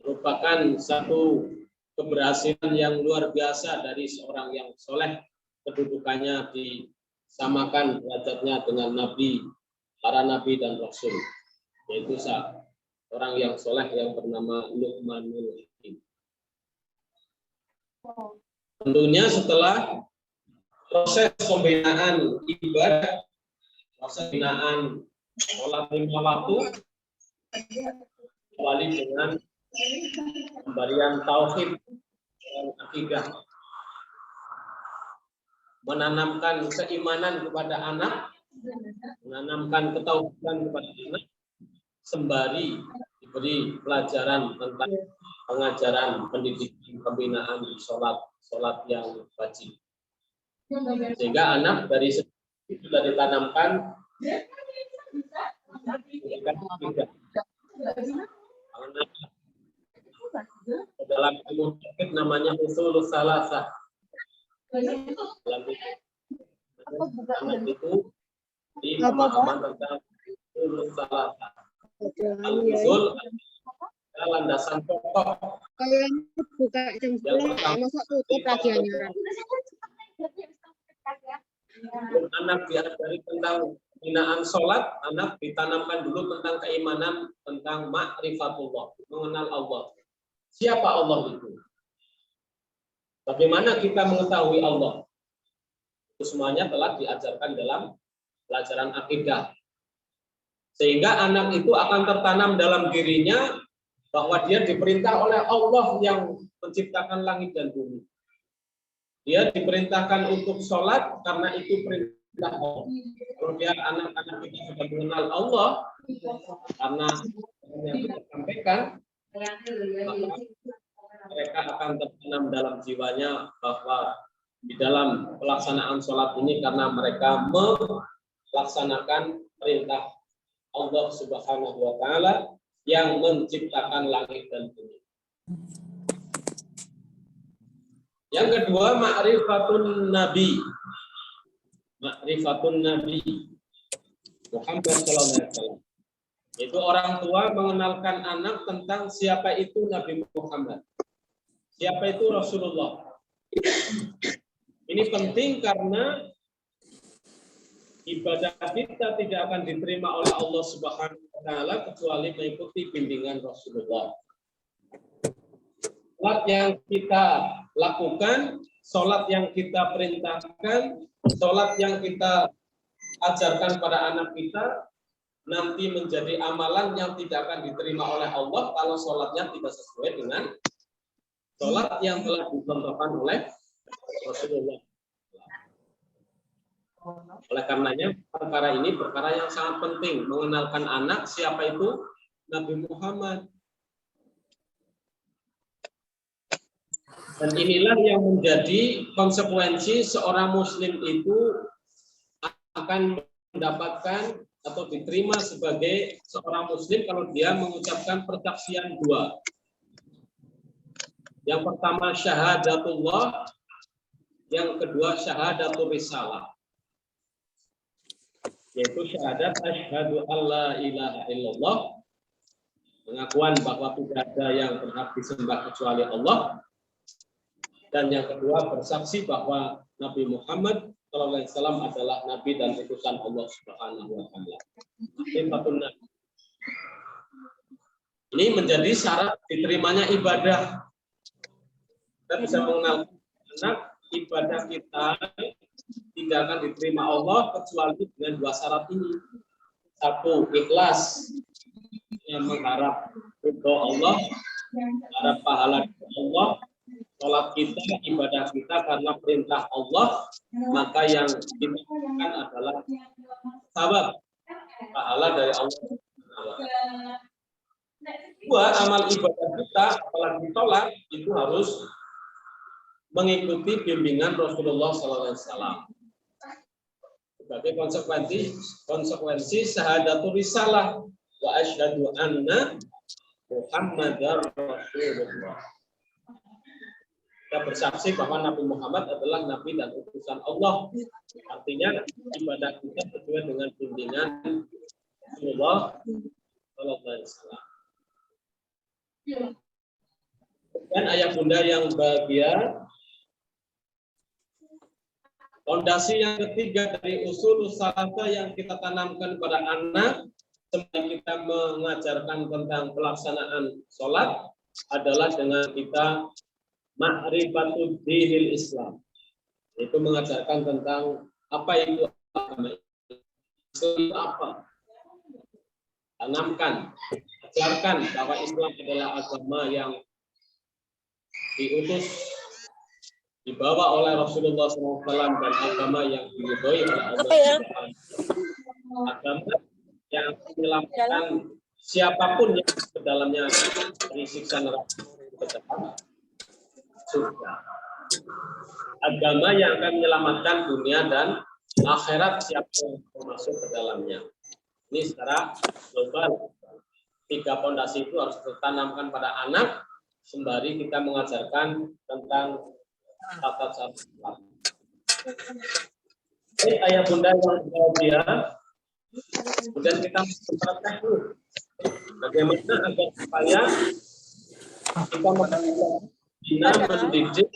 merupakan satu keberhasilan yang luar biasa dari seorang yang soleh, kedudukannya di samakan derajatnya dengan nabi, para nabi dan rasul, yaitu orang yang soleh yang bernama Luqmanul Hakim. Tentunya setelah proses pembinaan ibadah, proses pembinaan sholat 5 waktu, kembali dengan pemberian tauhid dan akidah, menanamkan keimanan kepada anak, menanamkan ketauhidan kepada anak, sembari diberi pelajaran tentang pengajaran pendidikan pembinaan sholat yang wajib, sehingga anak dari itu sudah ditanamkan dalam ilmu fikih namanya ushulus salasah. Dalam itu di pemahaman tentang ushulus salasah. Al-usul adalah landasan pokok. Kalau buka jam 10, masuk tutup lagi hanya. Anak diajari tentang pembinaan sholat, anak ditanamkan dulu tentang keimanan, tentang ma'rifatullah, mengenal Allah. Siapa Allah itu? Bagaimana kita mengetahui Allah? Itu semuanya telah diajarkan dalam pelajaran akidah. Sehingga anak itu akan tertanam dalam dirinya bahwa dia diperintah oleh Allah yang menciptakan langit dan bumi. Dia diperintahkan untuk sholat karena itu perintah Allah. Kalau dia anak-anak kita sudah mengenal Allah, karena yang kita sampaikan, maka mereka akan tertanam dalam jiwanya bahwa di dalam pelaksanaan sholat ini karena mereka melaksanakan perintah Allah Subhanahu wa Ta'ala yang menciptakan langit dan bumi. Yang kedua, ma'rifatun Nabi. Ma'rifatun Nabi Muhammad SAW. Itu orang tua mengenalkan anak tentang siapa itu Nabi Muhammad. Siapa itu Rasulullah. Ini penting karena ibadah kita tidak akan diterima oleh Allah Subhanahu wa Ta'ala kecuali mengikuti bimbingan Rasulullah. Sholat yang kita lakukan, sholat yang kita perintahkan, sholat yang kita ajarkan pada anak kita, nanti menjadi amalan yang tidak akan diterima oleh Allah kalau sholatnya tidak sesuai dengan sholat yang telah dicontohkan oleh Rasulullah. Oleh karenanya, perkara ini perkara yang sangat penting, mengenalkan anak siapa itu Nabi Muhammad. Dan inilah yang menjadi konsekuensi seorang muslim itu akan mendapatkan atau diterima sebagai seorang muslim kalau dia mengucapkan persaksian dua. Yang pertama syahadatullah, yang kedua syahadatul risalah. Yaitu syahadat asyhadu alla ilaha illallah, pengakuan bahwa tidak ada yang berhak disembah kecuali Allah. Dan yang kedua bersaksi bahwa Nabi Muhammad SAW adalah Nabi dan utusan Allah Subhanahu wa Ta'ala. Ini menjadi syarat diterimanya ibadah. Kita bisa mengenal anak, ibadah kita tidak akan diterima Allah kecuali dengan dua syarat ini. Satu, ikhlas yang mengharap ridho Allah, mengharap pahala Allah. Sholat kita, ibadah kita karena perintah Allah, maka yang kita lakukan adalah sabab pahala dari Allah. Dua, amal ibadah kita, apalagi sholat, itu harus mengikuti bimbingan Rasulullah SAW. Sebagai konsekuensi syahadatul risalah wa asyhadu anna Muhammadar Rasulullah. Kita bersaksi bahwa Nabi Muhammad adalah Nabi dan utusan Allah. Artinya ibadah kita sesuai dengan bimbingan Rasulullah SAW. Dan ayah bunda yang bahagia, Fondasi yang ketiga dari usul salasa yang kita tanamkan pada anak sembari kita mengajarkan tentang pelaksanaan sholat adalah dengan kita ma'rifatud dinil Islam. Itu mengajarkan tentang apa itu agama Islam itu apa. Tanamkan, ajarkan bahwa Islam adalah agama yang diutus, dibawa oleh Rasulullah SAW dan agama yang diridhoi oleh Allah. Agama yang menyelamatkan siapapun yang ke dalamnya dari siksa neraka surga. Agama yang akan menyelamatkan dunia dan akhirat siapa yang masuk ke dalamnya. Ini secara global. 3 fondasi itu harus ditanamkan pada anak sembari kita mengajarkan tentang tata cara Islam. Ini ayah bunda yang bahagia. Kemudian kita mempraktek dulu bagaimana agar supaya kita mendidik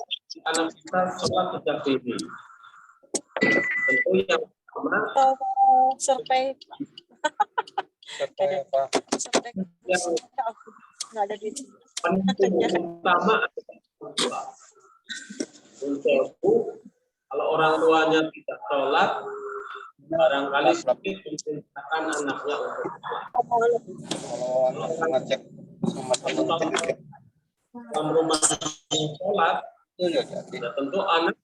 anak kita sholat sejak dini. Tentu yang pertama Survei apa? yang Nggak ada di utama adalah untuk kalau orang tuanya tidak sholat, barangkali sedikit menciptakan anaknya untuk sholat. Kalau anak ngecek sama teman-teman Dalam rumah sholat, ya tentu anak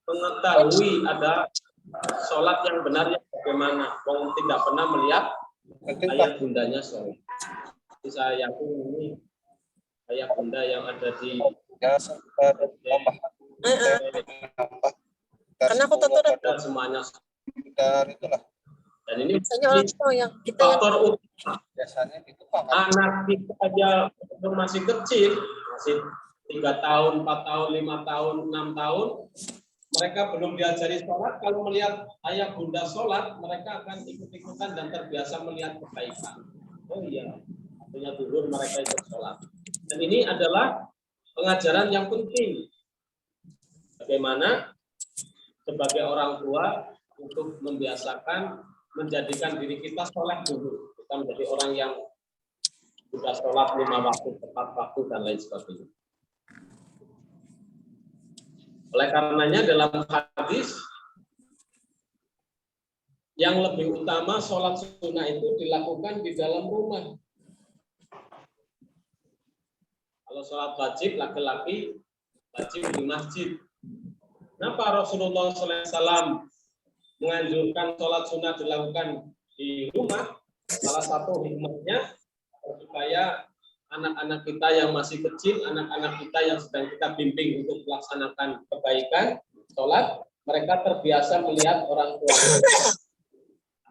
mengetahui ada sholat yang benar yang bagaimana. Wong tidak pernah melihat ayah bundanya sholat. Jadi saya yakin ini ayah bunda yang ada di Karena aku tentu ada semuanya. itulah Dan ini biasanya orang tua yang kita yang faktor utama. biasanya itu Pak. Anak kita aja masih kecil, masih 3 tahun, 4 tahun, 5 tahun, 6 tahun, mereka belum diajari sholat. Kalau melihat ayah bunda sholat, mereka akan ikut-ikutan dan terbiasa melihat kebaikan. Oh iya, punya turun mereka ikut sholat. Dan ini adalah pengajaran yang penting. Bagaimana sebagai orang tua untuk membiasakan menjadikan diri kita sholat dulu. Kita menjadi orang yang sudah sholat 5 waktu, tepat waktu, dan lain sebagainya. Oleh karenanya dalam hadis yang lebih utama sholat sunnah itu dilakukan di dalam rumah. Kalau sholat wajib laki-laki wajib di masjid. Kenapa Rasulullah SAW menganjurkan sholat sunnah dilakukan di rumah? Salah satu hikmahnya supaya anak-anak kita yang masih kecil, anak-anak kita yang sedang kita bimbing untuk melaksanakan kebaikan, sholat, mereka terbiasa melihat orang tuanya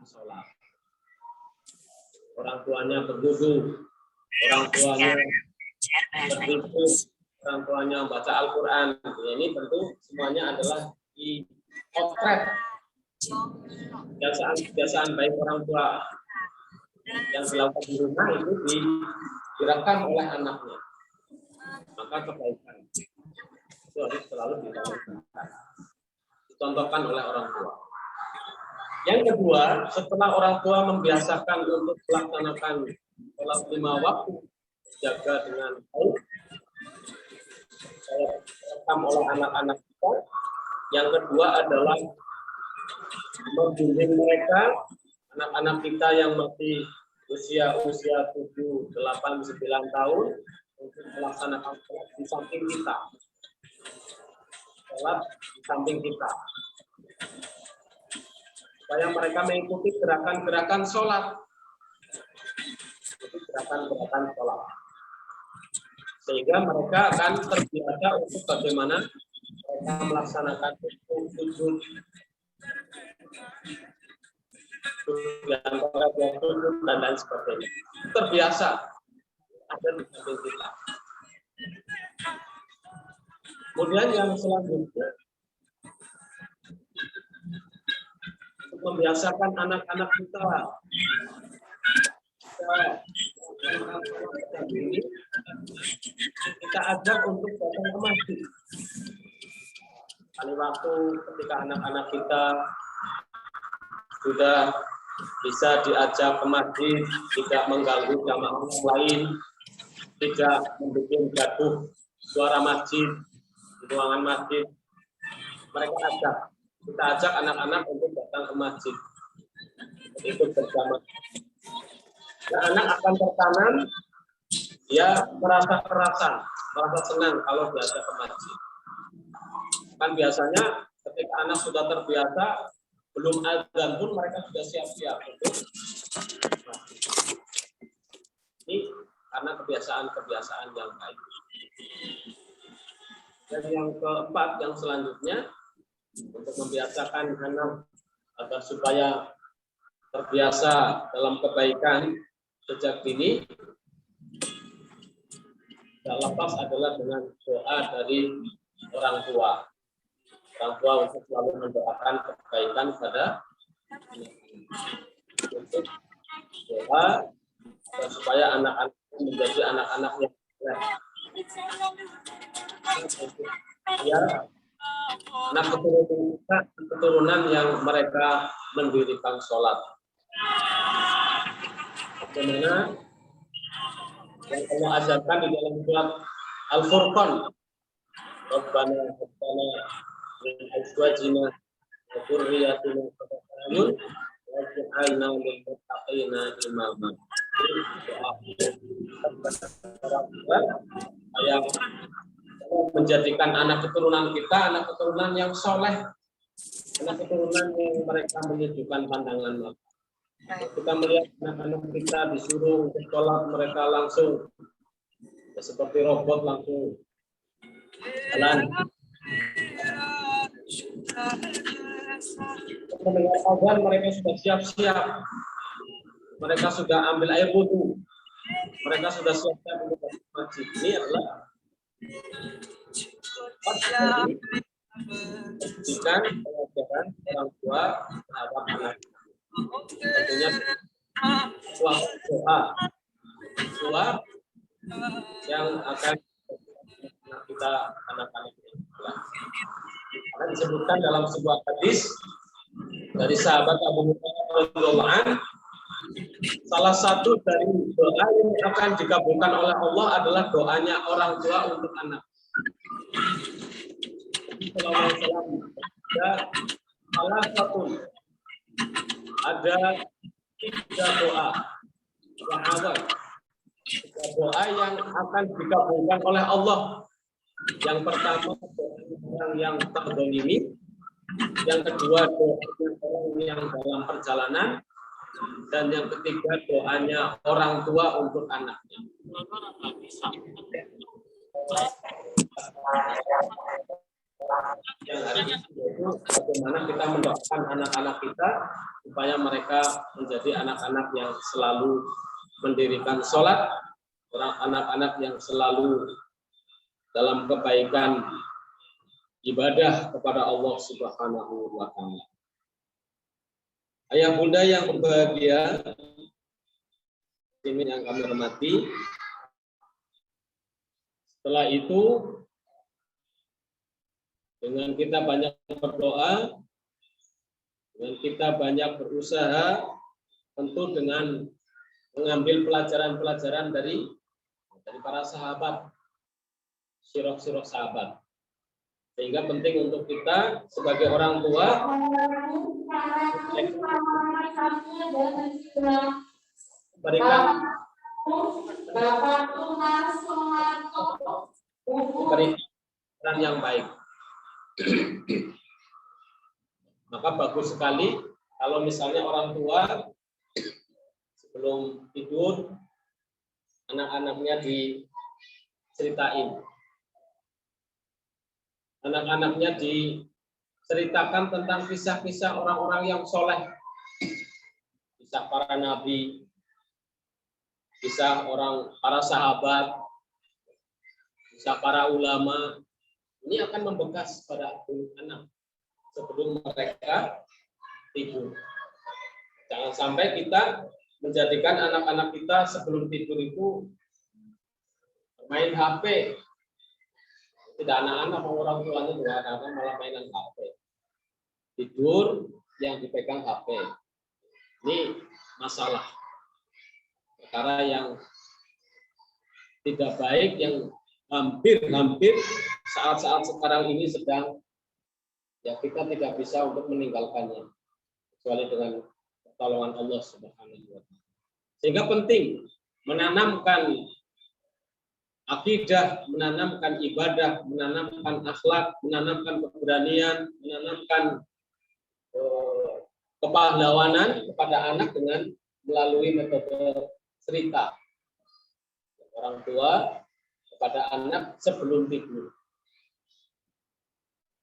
sholat. Orang tuanya berwudu, orang tuanya berzikir, orang tuanya baca Al-Quran. Ini tentu semuanya adalah di potret kebiasaan baik orang tua yang dilakukan di rumah itu digerakkan oleh anaknya. Maka kebaikan itu harus selalu dicontohkan oleh orang tua. Yang kedua, setelah orang tua membiasakan untuk melaksanakan sholat 5 waktu, jaga dengan baik, direkam oleh anak-anak kita. Yang kedua adalah membimbing mereka, anak-anak kita yang masih usia 7, 8, 9 tahun untuk melaksanakan sholat di samping kita. Sholat di samping kita. Supaya mereka mengikuti gerakan-gerakan sholat. Gerakan-gerakan sholat. Sehingga mereka akan terbiasa untuk bagaimana mereka melaksanakan sujud dan lain sebagainya. Terbiasa ada di samping kita. Kemudian yang selanjutnya untuk membiasakan anak-anak kita kita ajak untuk datang ke masjid. Lain waktu ketika anak-anak kita sudah bisa diajak ke masjid, tidak mengganggu jamaah yang lain, tidak membuat gaduh suara masjid, di ruangan masjid, mereka kita ajak anak-anak untuk datang ke masjid, ikut bersama. Nah, anak akan tertanam, dia merasa senang kalau diajak ke masjid. Kan biasanya ketika anak sudah terbiasa, belum azan pun mereka sudah siap-siap untuk masjid. Ini karena kebiasaan-kebiasaan yang baik. Dan yang keempat, yang selanjutnya, untuk membiasakan anak agar supaya terbiasa dalam kebaikan sejak dini, tidak lepas adalah dengan doa dari orang tua. Orang tua untuk selalu mendoakan kebaikan pada untuk doa agar supaya anak-anak menjadi anak-anak yang baik. Ya, anak keturunan yang mereka mendirikan sholat. Bagaimana yang Allah ajarkan di dalam surat Al-Furqan, Rabbana hablana min azwajina wa dzurriyyatina qurrata a'yun waj'alna lil muttaqina imama. Yang menjadikan anak keturunan kita anak keturunan yang soleh, anak keturunan yang mereka menyejukkan pandangan mata. Kita melihat anak-anak kita disuruh untuk sholat, mereka langsung ya, seperti robot langsung jalan. Mendengar azan mereka sudah siap-siap, mereka sudah ambil air wudhu, mereka sudah siap-siap untuk masjid. Ini adalah pendidikan pengajaran orang tua terhadap anak. Tentunya doa yang akan kita anak-anak ini. Karena disebutkan dalam sebuah hadis dari sahabat Abu Hurairah radhiyallahu anhu, salah satu dari doa yang akan dikabulkan oleh Allah adalah doanya orang tua untuk anak. Salah satu ada 3 doa yang awal, 3 doa yang akan dikabulkan oleh Allah. Yang pertama orang yang terzalimi, yang kedua doanya orang yang dalam perjalanan, dan yang ketiga doanya orang tua untuk anaknya. Yang hari ini yaitu bagaimana kita mendoakan anak-anak kita supaya mereka menjadi anak-anak yang selalu mendirikan sholat, anak-anak yang selalu dalam kebaikan ibadah kepada Allah Subhanahu wa Ta'ala. Ayah bunda yang berbahagia, yang kami hormati, setelah itu dengan kita banyak berdoa, dengan kita banyak berusaha, tentu dengan mengambil pelajaran-pelajaran dari para sahabat, sirah-sirah sahabat. Sehingga penting untuk kita sebagai orang tua berikan yang baik. Maka bagus sekali kalau misalnya orang tua sebelum tidur anak-anaknya diceritain, anak-anaknya diceritakan tentang kisah-kisah orang-orang yang soleh, kisah para nabi, kisah para sahabat, kisah para ulama. Ini akan membekas pada anak sebelum mereka tidur. Jangan sampai kita menjadikan anak-anak kita sebelum tidur itu main HP, Tidak anak-anak mau orang tuanya juga anak-anak malah mainan HP. Tidur yang dipegang HP. Ini masalah. Perkara yang tidak baik yang hampir saat-saat sekarang ini sedang ya kita tidak bisa untuk meninggalkannya kecuali dengan pertolongan Allah Subhanahu wa taala. Sehingga penting menanamkan akidah, menanamkan ibadah, menanamkan akhlak, menanamkan keberanian, menanamkan kepahlawanan kepada anak dengan melalui metode cerita orang tua kepada anak sebelum tidur.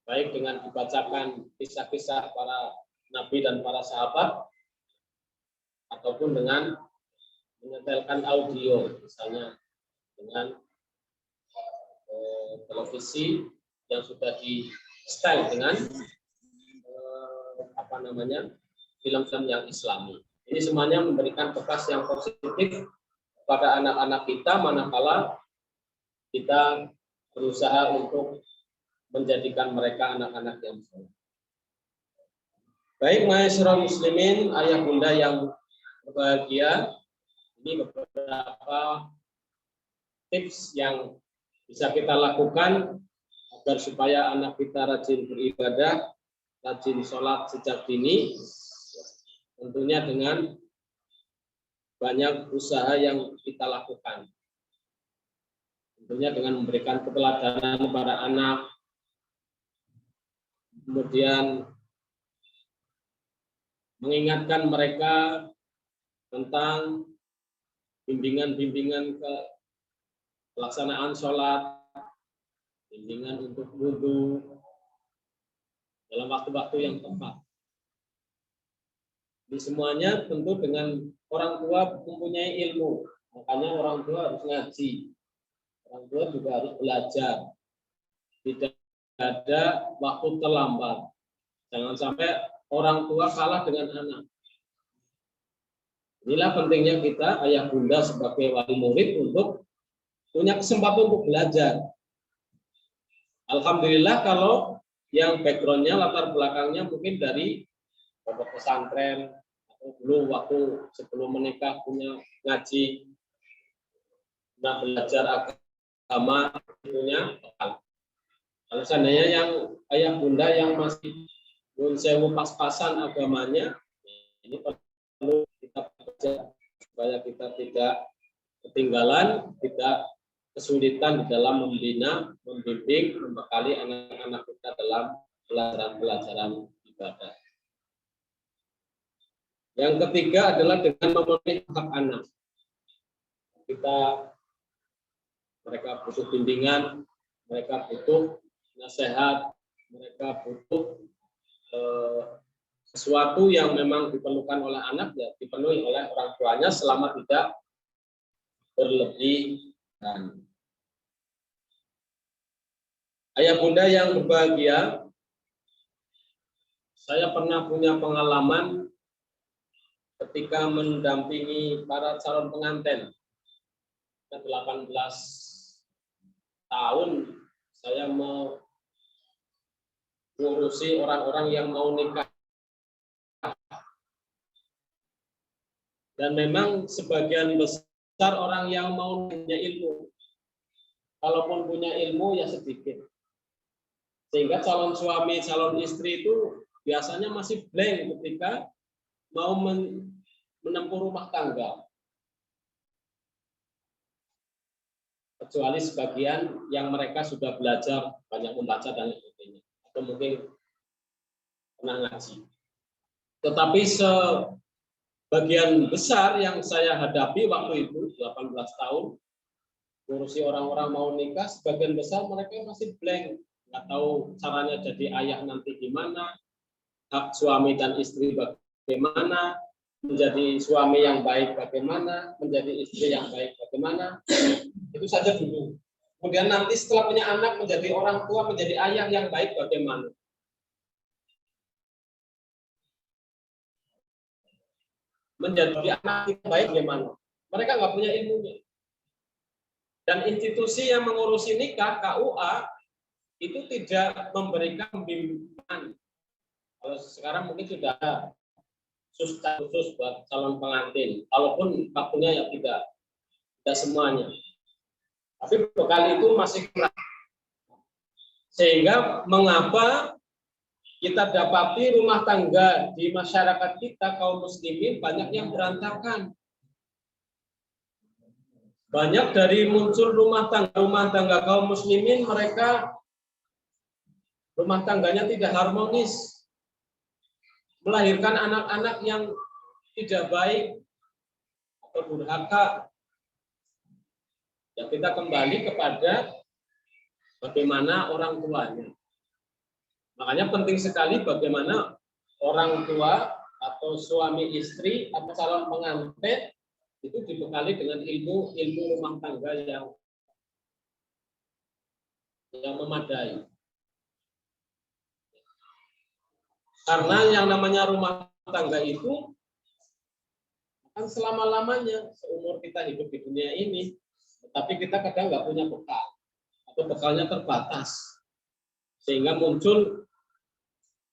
Baik dengan dibacakan kisah-kisah para nabi dan para sahabat, ataupun dengan menyetelkan audio, misalnya dengan televisi yang sudah di style dengan film-film yang Islami. Ini semuanya memberikan bekas yang positif kepada anak-anak kita manakala kita berusaha untuk menjadikan mereka anak-anak yang soleh. Baik, ma'asyiral muslimin, ayah bunda yang berbahagia, ini beberapa tips yang bisa kita lakukan agar supaya anak kita rajin beribadah, rajin sholat sejak dini, tentunya dengan banyak usaha yang kita lakukan. Tentunya dengan memberikan keteladanan kepada anak, kemudian mengingatkan mereka tentang bimbingan-bimbingan ke pelaksanaan sholat, bimbingan untuk wudhu dalam waktu-waktu yang tepat. Ini semuanya tentu dengan orang tua mempunyai ilmu, makanya orang tua harus ngaji, orang tua juga harus belajar, tidak ada waktu terlambat. Jangan sampai orang tua kalah dengan anak. Inilah pentingnya kita ayah bunda sebagai wali murid untuk punya kesempatan untuk belajar. Alhamdulillah kalau yang backgroundnya, latar belakangnya mungkin dari pondok pesantren, atau dulu waktu sebelum menikah punya ngaji, nah belajar agama, punya bekal. Kalau seandainya yang ayah bunda yang masih belum sewu pas-pasan agamanya, ini perlu kita belajar supaya kita tidak ketinggalan, tidak kesulitan di dalam membina, membimbing, membekali anak-anak kita dalam pelajaran-pelajaran ibadah. Yang ketiga adalah dengan memenuhi hak anak. Mereka butuh bimbingan, mereka butuh nasihat, mereka butuh sesuatu yang memang diperlukan oleh anak, ya dipenuhi oleh orang tuanya selama tidak berlebihan. Ayah bunda yang berbahagia, saya pernah punya pengalaman ketika mendampingi para calon pengantin. 18 tahun saya mengurusi orang-orang yang mau nikah. Dan memang sebagian besar orang yang mau punya ilmu. Kalaupun punya ilmu ya sedikit. Sehingga calon suami, calon istri itu biasanya masih blank ketika mau menempuh rumah tangga. Kecuali sebagian yang mereka sudah belajar, banyak membaca dan sebagainya. Atau mungkin pernah ngaji. Tetapi sebagian besar yang saya hadapi waktu itu, 18 tahun, ngurusi orang-orang mau nikah, sebagian besar mereka masih blank. Nggak tahu caranya jadi ayah nanti gimana, hak suami dan istri bagaimana, menjadi suami yang baik bagaimana, menjadi istri yang baik bagaimana, itu saja dulu. Kemudian nanti setelah punya anak, menjadi orang tua, menjadi ayah yang baik bagaimana. Menjadi anak yang baik bagaimana. Mereka nggak punya ilmunya. Dan institusi yang mengurusi nikah, KUA, itu tidak memberikan bimbingan. Kalau sekarang mungkin sudah ada khusus buat calon pengantin, walaupun waktunya ya tidak semuanya. Tapi bekal itu masih kurang. Sehingga mengapa kita dapati rumah tangga di masyarakat kita kaum muslimin banyak yang berantakan. Banyak dari muncul rumah tangga kaum muslimin, mereka rumah tangganya tidak harmonis, melahirkan anak-anak yang tidak baik atau durhaka. Ya, kita kembali kepada bagaimana orang tuanya. Makanya penting sekali bagaimana orang tua atau suami istri atau calon pengantin itu dibekali dengan ilmu rumah tangga yang memadai. Karena yang namanya rumah tangga itu akan selama-lamanya seumur kita hidup di dunia ini. Tetapi kita kadang nggak punya bekal atau bekalnya terbatas, sehingga muncul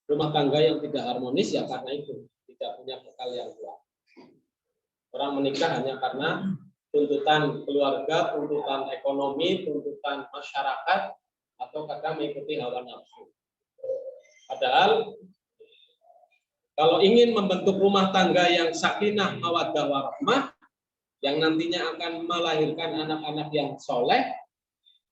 rumah tangga yang tidak harmonis ya karena itu tidak punya bekal yang kuat. Orang menikah hanya karena tuntutan keluarga, tuntutan ekonomi, tuntutan masyarakat, atau kadang mengikuti hawa nafsu. Padahal kalau ingin membentuk rumah tangga yang sakinah, mawaddah, warahmah, yang nantinya akan melahirkan anak-anak yang soleh,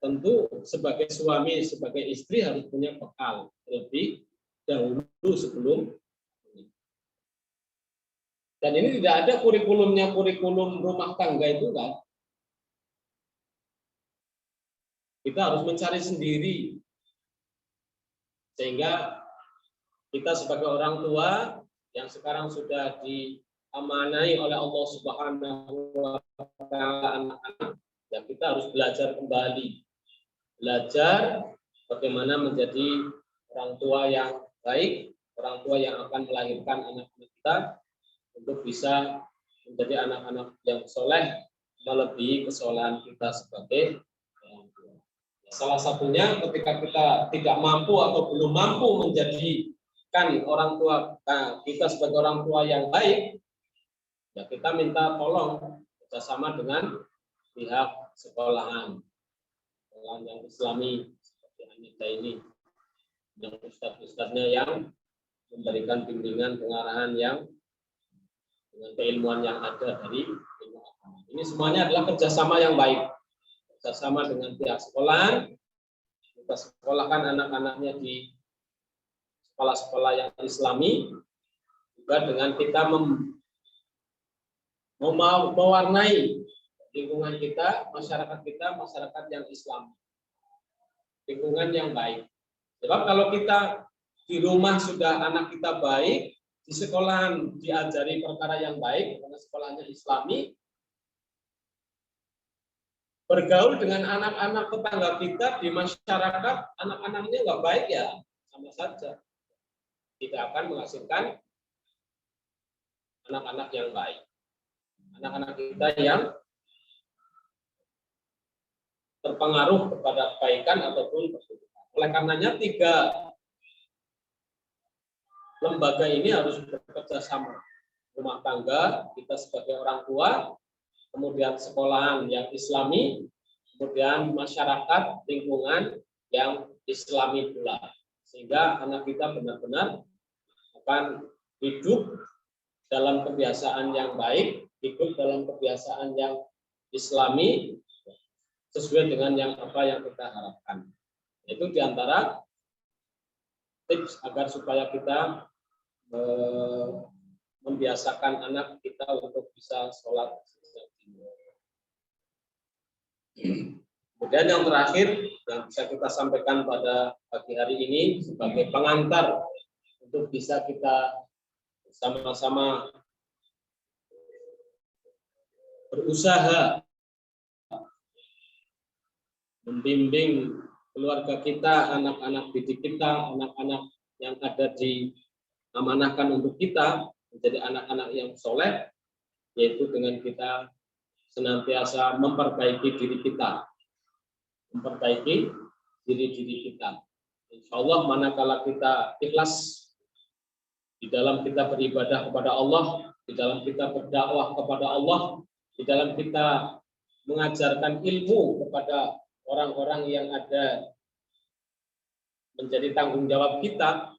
tentu sebagai suami, sebagai istri harus punya bekal lebih dahulu sebelum ini. Dan ini tidak ada kurikulum rumah tangga itu kan. Kita harus mencari sendiri. Sehingga kita sebagai orang tua yang sekarang sudah diamanai oleh Allah Subhanahu wa taala anak-anak, ya kita harus belajar kembali. Belajar bagaimana menjadi orang tua yang baik, orang tua yang akan melahirkan anak-anak kita untuk bisa menjadi anak-anak yang soleh, melebihi kesolehan kita sebagai orang tua. Salah satunya ketika kita tidak mampu atau belum mampu menjadikan orang tua kita sebagai orang tua yang baik, ya kita minta tolong bersama dengan pihak sekolahan yang Islami seperti Anita ini, yang ustadz-ustadznya yang memberikan bimbingan pengarahan yang dengan keilmuan yang ada dari ilmu agama. Ini semuanya adalah kerjasama yang baik, kerjasama dengan pihak sekolah. Kita sekolahkan anak-anaknya di sekolah-sekolah yang Islami, juga dengan kita mewarnai lingkungan kita, masyarakat yang Islam, lingkungan yang baik. Sebab kalau kita di rumah sudah anak kita baik, di sekolahan diajari perkara yang baik, karena sekolahnya Islami, bergaul dengan anak-anak tetangga kita di masyarakat, anak-anaknya nggak baik ya sama saja, tidak akan menghasilkan anak-anak yang baik, anak-anak kita yang terpengaruh kepada kebaikan ataupun keburukan. Oleh karenanya 3 lembaga ini harus bekerja sama. Rumah tangga kita sebagai orang tua, kemudian sekolahan yang Islami, kemudian masyarakat lingkungan yang Islami pula, sehingga anak kita benar-benar akan hidup dalam kebiasaan yang baik, hidup dalam kebiasaan yang Islami, sesuai dengan apa yang kita harapkan. Itu diantara tips agar supaya kita membiasakan anak kita untuk bisa sholat. Kemudian yang terakhir yang bisa kita sampaikan pada pagi hari ini sebagai pengantar untuk bisa kita sama-sama berusaha membimbing keluarga kita, anak-anak didik kita, anak-anak yang ada diamanahkan untuk kita menjadi anak-anak yang soleh, yaitu dengan kita senantiasa memperbaiki diri kita, memperbaiki diri kita. Insya Allah manakala kita ikhlas di dalam kita beribadah kepada Allah, di dalam kita berdakwah kepada Allah, di dalam kita mengajarkan ilmu kepada orang-orang yang ada menjadi tanggung jawab kita,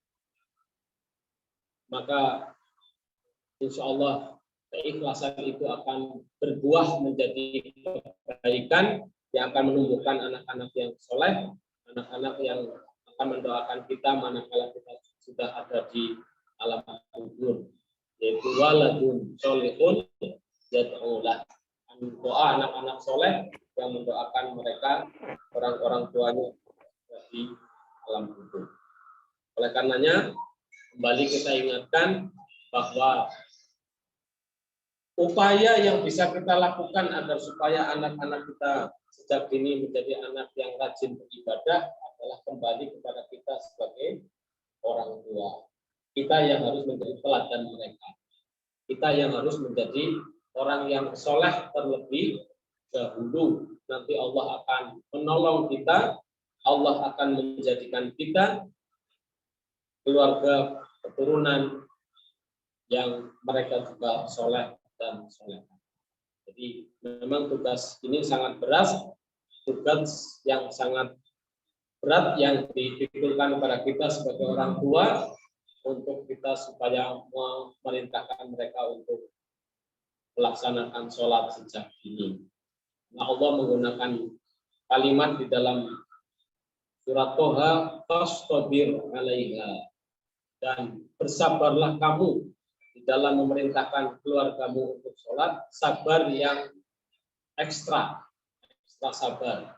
maka insya Allah keikhlasan itu akan berbuah menjadi kebaikan yang akan menumbuhkan anak-anak yang soleh, anak-anak yang akan mendoakan kita manakala kita sudah ada di alam kubur, yaitu waladun solehun yad'ulah, doa anak-anak soleh yang mendoakan mereka, orang-orang tuanya di alam kubur. Oleh karenanya kembali kita ingatkan bahwa upaya yang bisa kita lakukan agar supaya anak-anak kita sejak dini menjadi anak yang rajin beribadah adalah kembali kepada kita sebagai orang tua. Kita yang harus menjadi teladan mereka. Kita yang harus menjadi orang yang soleh terlebih dahulu. Nanti Allah akan menolong kita, Allah akan menjadikan kita keluarga keturunan yang mereka juga soleh dan soleh. Jadi memang tugas ini sangat berat, tugas yang sangat berat yang dipikirkan kepada kita sebagai orang tua untuk kita supaya memerintahkan mereka untuk melaksanakan sholat sejak dini. Nah, Allah menggunakan kalimat di dalam surat Toha, "Fastabir 'alaiha", dan bersabarlah kamu di dalam memerintahkan keluargamu untuk sholat, sabar yang ekstra sabar.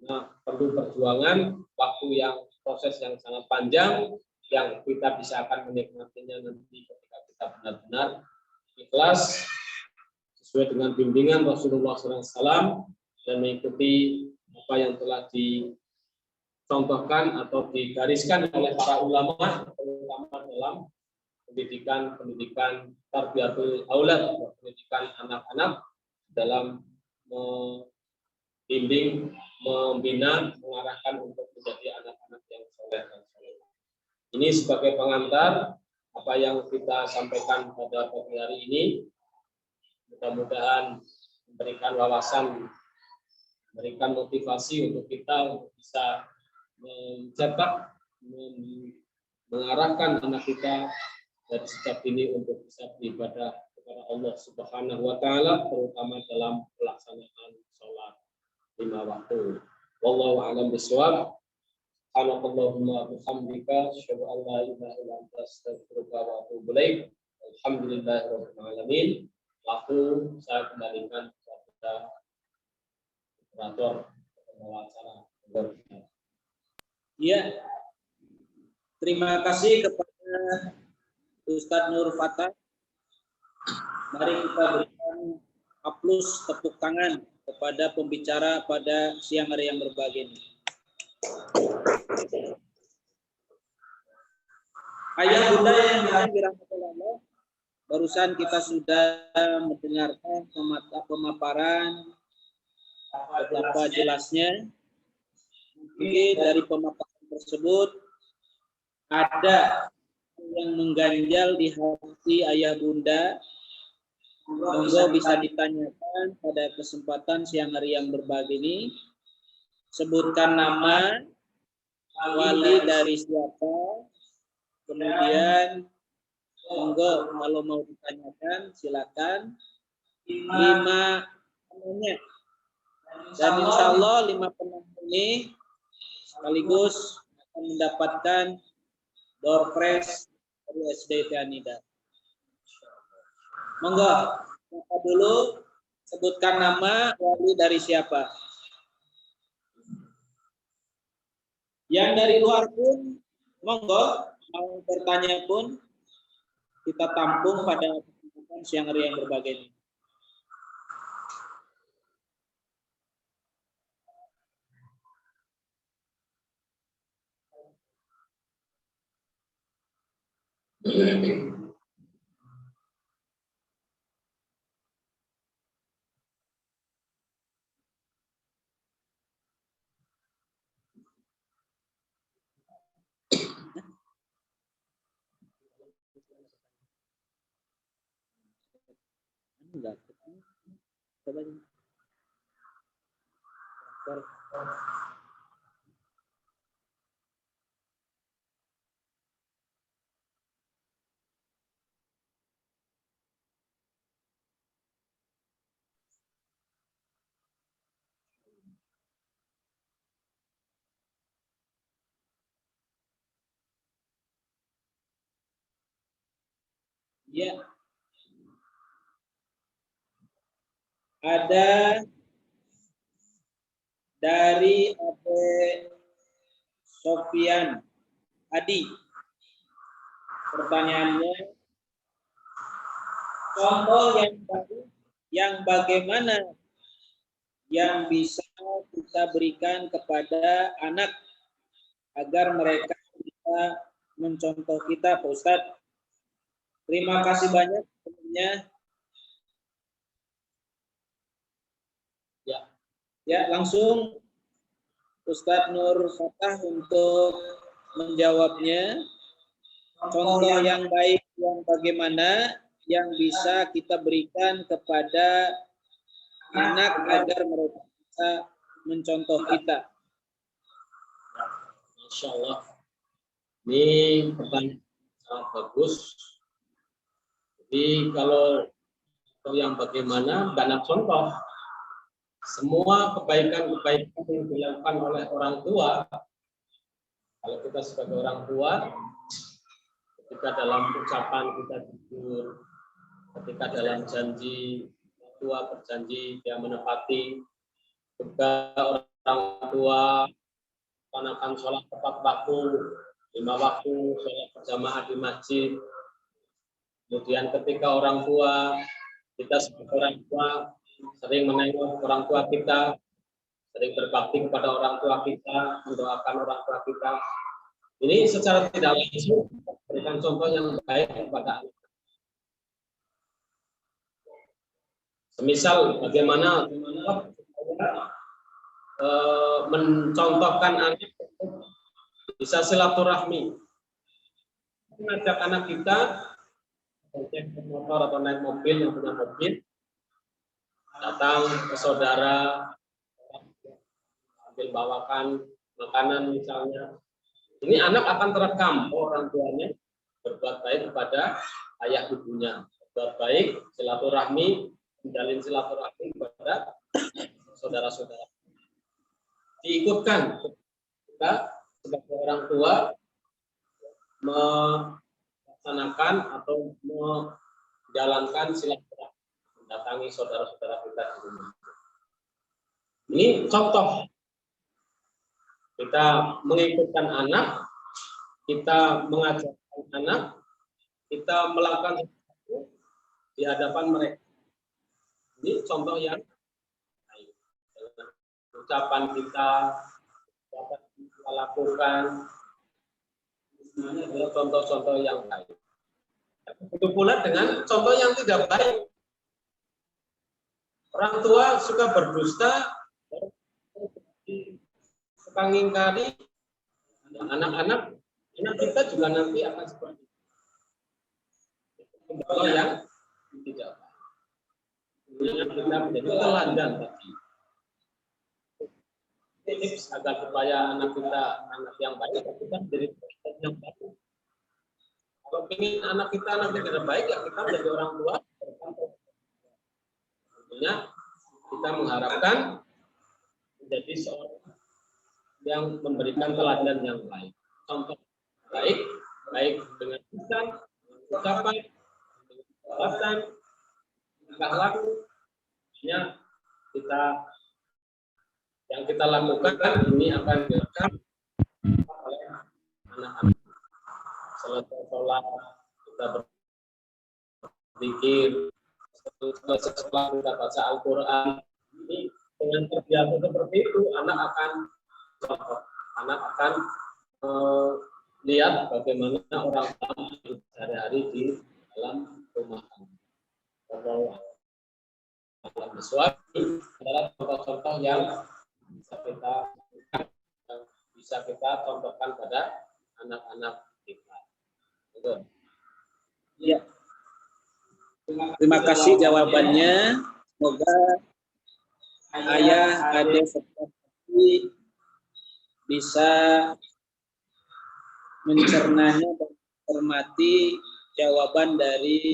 Nah, perlu perjuangan, waktu yang proses yang sangat panjang yang kita bisa akan menikmatinya nanti ketika kita benar-benar ikhlas sesuai dengan bimbingan Rasulullah SAW dan mengikuti apa yang telah dicontohkan atau digariskan oleh para ulama, terutama dalam pendidikan tarbiyatul aulad, pendidikan anak-anak dalam membimbing, membina, mengarahkan untuk menjadi anak-anak yang soleh dan soleh. Ini sebagai pengantar apa yang kita sampaikan pada pagi hari ini. Mudah-mudahan memberikan wawasan, memberikan motivasi untuk kita untuk bisa mencetak, mengarahkan anak kita dari sejak ini untuk bisa beribadah kepada Allah Subhanahu wa taala, terutama dalam pelaksanaan sholat 5 waktu. Wallahu a'lam bishawab. Subhanallahumma bihamdika asyhadu an la ilaha illa anta astaghfiruka wa atubu ilaik. Alhamdulillahirabbil alamin. Waktu saya kembalikan kepada moderator pembawa acara. Ya, terima kasih kepada Ustadz Nur Fatah. Mari kita berikan aplaus, tepuk tangan kepada pembicara pada siang hari yang berbahagia ini. Ayah bunda yang dirahmati Allah, barusan kita sudah mendengarkan pemaparan betapa jelasnya. Mungkin dari pemaparan tersebut ada yang mengganjal di hati ayah bunda, monggo bisa ditanyakan pada kesempatan siang hari yang berbahagia ini. Sebutkan nama, wali dari siapa, kemudian monggo kalau mau ditanyakan silakan 5 penanya. Dan insya Allah 5 penanya ini sekaligus akan mendapatkan door prize dari SD Anida. Monggo, siapa dulu, sebutkan nama, wali dari siapa. Yang dari luar pun, monggo, mau bertanya pun, kita tampung pada kesempatan siang hari yang berbahagia ini. Enggak. Coba ini. Ya. Ada dari Abe Sofian Adi. Pertanyaannya, contoh yang bagaimana yang bisa kita berikan kepada anak agar mereka bisa mencontoh kita, Pak Ustadz. Terima kasih banyak sebelumnya. Ya, langsung Ustadz Nur Fatah untuk menjawabnya. Contoh yang baik yang bagaimana yang bisa kita berikan kepada anak agar mereka bisa mencontoh kita. Masya Allah. Ini pertanyaan sangat bagus. Jadi kalau yang bagaimana banyak contoh. Semua kebaikan-kebaikan yang dilakukan oleh orang tua, kalau kita sebagai orang tua, ketika dalam ucapan kita jujur, ketika dalam janji, orang tua berjanji dia menepati, juga orang tua melaksanakan sholat tepat waktu, 5 waktu, sholat berjamaah di masjid. Kemudian ketika orang tua, kita sebagai orang tua sering menengok orang tua kita, sering berbakti kepada orang tua kita, mendoakan orang tua kita. Ini secara tidak langsung berikan contoh yang baik kepada anak. Semisal bagaimana mencontohkan anak bisa silaturahmi, mengajak anak kita naik motor atau naik mobil yang punya mobil, datang ke saudara, ambil bawakan makanan misalnya. Ini anak akan terekam orang tuanya berbuat baik kepada ayah ibunya, berbuat baik, silaturahmi, menjalin silaturahmi kepada saudara-saudara. Diikutkan kita sebagai orang tua melaksanakan atau menjalankan silaturahmi, mendatangi saudara-saudara kita di rumah. Ini contoh. Kita mengikutkan anak, kita mengajarkan anak, kita melakukan sesuatu di hadapan mereka. Ini contoh yang baik. Ucapan kita, apa yang kita lakukan, semuanya adalah contoh-contoh yang baik. Begitu pula dengan contoh yang tidak baik. Orang tua suka berdusta, suka ngingkari, anak-anak kita juga nanti akan seperti itu. Contoh yang tidak baik. Kita menjadi teladan tadi. Tips agar supaya anak kita anak yang baik, kita menjadi teladan yang baik. Kalau ingin anak kita tidak baik, ya kita menjadi orang tua. Tentunya kita mengharapkan menjadi seorang yang memberikan teladan yang baik. Contoh baik, baik dengan lisan, ucapan, perbuatan, tingkah laku. Kita yang kita lakukan ini akan direkam oleh anak-anak. Selesai sholat kita berzikir, selesai sholat kita baca Al-Quran. Ini dengan terbiasa seperti itu, anak akan lihat bagaimana orang tua sehari-hari di dalam rumah tangga. Dalam sesuatu adalah contoh-contoh yang bisa kita contohkan pada anak-anak kita. Betul. Iya. Terima kasih jawabannya. Semoga ayah, adik, serta bisa mencernanya dan mencermati jawaban dari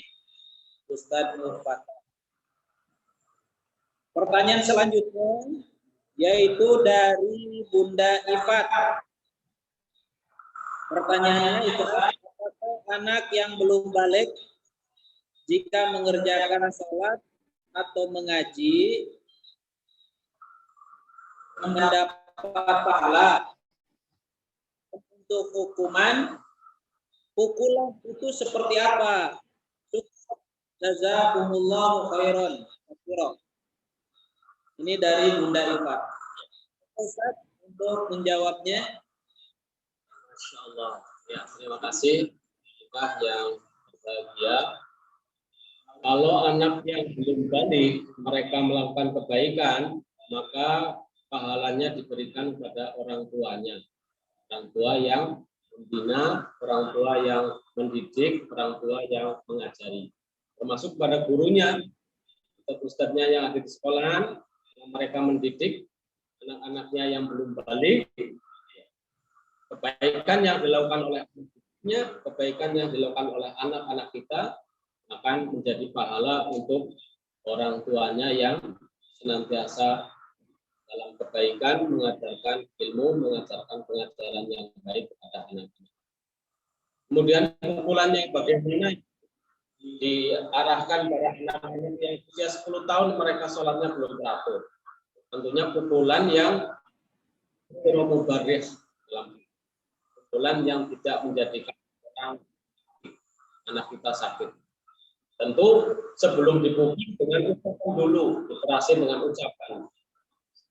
Ustadz Nur Fatah. Pertanyaan selanjutnya yaitu dari Bunda Ifat. Pertanyaannya itu, apakah anak yang belum balik jika mengerjakan salat atau mengaji mendapat pahala? Untuk hukuman pukulan itu seperti apa? Jazakumullahu khairan. Ini dari Bunda Ifat. Ustaz untuk menjawabnya. Masya Allah. Ya, terima kasih. Juga yang berbahagia. Kalau anak yang belum balik mereka melakukan kebaikan, maka pahalanya diberikan kepada orang tuanya. Orang tua yang membina, orang tua yang mendidik, orang tua yang mengajari. Termasuk pada gurunya, atau ustadznya yang ada di sekolahan, yang mereka mendidik anak-anaknya yang belum balik. Kebaikan yang dilakukan oleh anaknya, kebaikan yang dilakukan oleh anak-anak kita akan menjadi pahala untuk orang tuanya yang senantiasa dalam kebaikan, mengajarkan ilmu, mengajarkan pengajaran yang baik kepada anak-anak. Kemudian pukulannya bagaimana? Diarahkan pada anak-anak yang usia 10 tahun mereka sholatnya belum teratur. Tentunya pukulan yang mubarrih, pukulan yang tidak menjadikan anak kita sakit. Tentu sebelum dipukul dengan ucapan dulu, dikerasi dengan ucapan.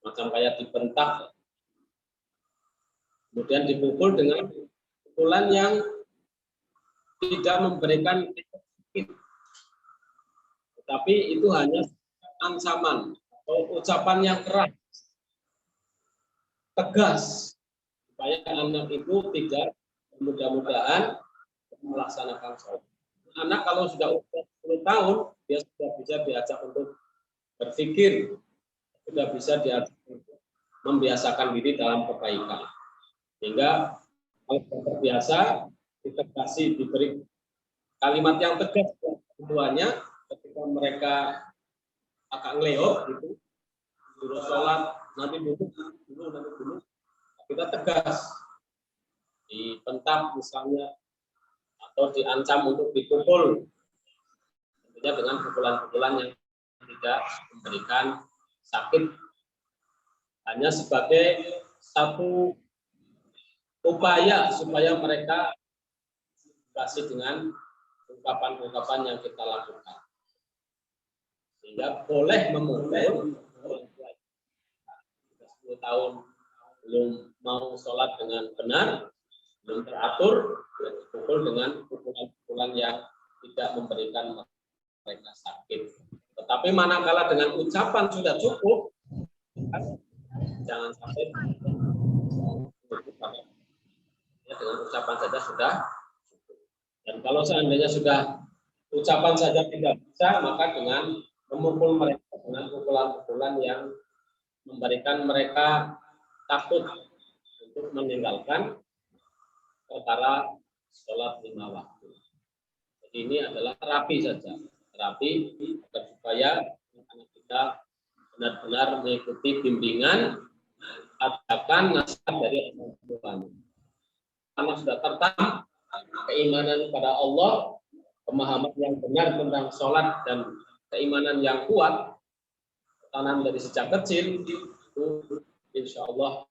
Macam kayak dibentak, kemudian dipukul dengan pukulan yang tidak memberikan efek sakit, tetapi itu hanya ancaman atau ucapan yang keras, tegas, supaya anak itu tidak mudah-mudahan melaksanakan sholat. Anak kalau sudah usia 10 tahun, dia sudah bisa diajak untuk berpikir, sudah bisa diajak untuk membiasakan diri dalam kebaikan. Sehingga kalau terbiasa, ditegasih, diberi kalimat yang tegas keduanya ketika mereka akan ngeleot gitu, suruh sholat, nanti dulu, kita tegas, dibentak misalnya, atau diancam untuk dipukul, tentunya dengan pukulan-pukulan yang tidak memberikan sakit, hanya sebagai satu upaya supaya mereka kasih dengan ungkapan-ungkapan yang kita lakukan, sehingga boleh memukul. 10 tahun belum mau sholat dengan benar, belum teratur, dipukul dengan pukulan-pukulan yang tidak memberikan mereka sakit. Tetapi manakala dengan ucapan sudah cukup, jangan sampai dengan ucapan saja sudah cukup. Dan kalau seandainya sudah ucapan saja tidak bisa, maka dengan memukul mereka dengan pukulan-pukulan yang memberikan mereka takut untuk meninggalkan perkara sholat 5 waktu. Jadi ini adalah terapi saja, terapi agar supaya anak kita benar-benar mengikuti bimbingan, ajakan, nasihat dari orang tuanya. Karena sudah tertanam keimanan kepada Allah, pemahaman yang benar tentang sholat dan keimanan yang kuat, tanam dari sejak kecil, itu insya Allah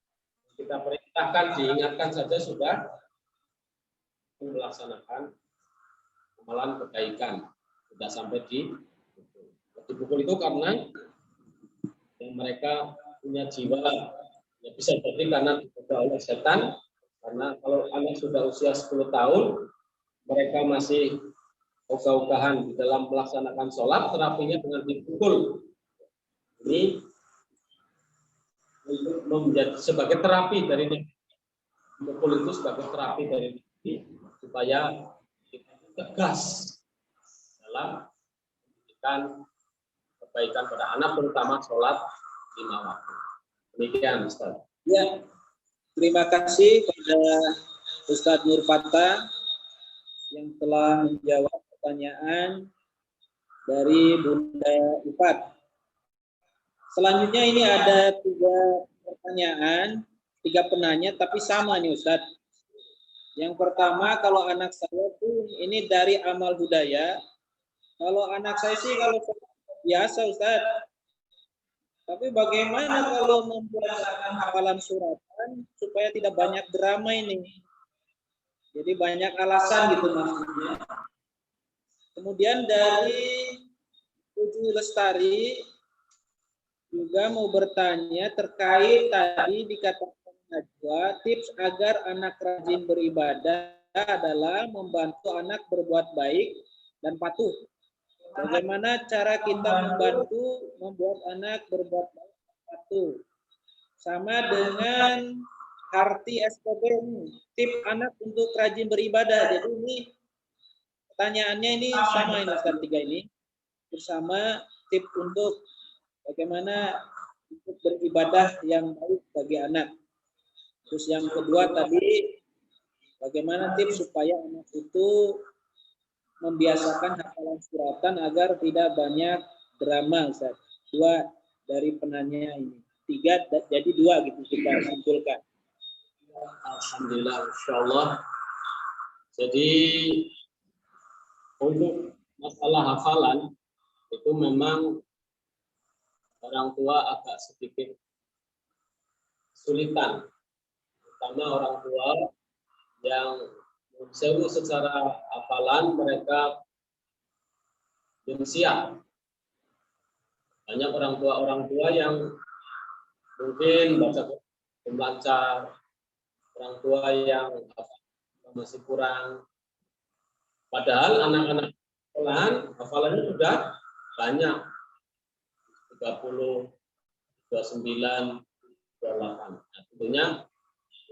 kita perintahkan, diingatkan saja sudah melaksanakan amalan kebaikan, tidak sampai dipukul itu karena yang mereka punya jiwa, ya bisa jadi karena digoda oleh setan. Karena kalau anak sudah usia 10 tahun, mereka masih ogah-ogahan di dalam melaksanakan sholat, terapinya dengan dipukul. Ini menjadi sebagai terapi dari mukul itu sebagai terapi dari supaya kita tegas dalam memberikan kebaikan pada anak, terutama sholat 5 waktu. Demikian, Ustaz. Ya, terima kasih pada Ustadz Nur Fatah yang telah menjawab pertanyaan dari Bunda Ifat. Selanjutnya ini ada 3 pertanyaan, 3 penanya, tapi sama nih Ustadz. Yang pertama, kalau anak saya tuh ini dari Amal Hudaya. Kalau anak saya sih kalau biasa Ustadz. Tapi bagaimana kalau membiasakan hafalan suratan supaya tidak banyak drama ini? Jadi banyak alasan gitu maksudnya. Kemudian dari Tujuh Lestari juga mau bertanya terkait tadi dikatakan Najwa, tips agar anak rajin beribadah adalah membantu anak berbuat baik dan patuh. Bagaimana cara kita membantu membuat anak berbuat baik dan patuh? Sama dengan Harti SPB ini, tips anak untuk rajin beribadah. Jadi ini pertanyaannya ini sama ini Ustaz 3 ini. Bersama tips untuk bagaimana untuk beribadah yang baik bagi anak. Terus yang kedua tadi, bagaimana tips supaya anak itu membiasakan hafalan suratan agar tidak banyak drama, Ustaz. 2 dari penanya ini. 3 jadi 2 gitu kita simpulkan. Alhamdulillah, insyaallah. Jadi untuk masalah hafalan itu memang orang tua agak sedikit kesulitan, terutama orang tua yang secara hafalan mereka belum siap. Banyak orang tua yang mungkin baca belum lancar, orang tua yang masih kurang. Padahal anak-anak sekolahan hafalannya sudah banyak, 30, 29, 28. Nah, tentunya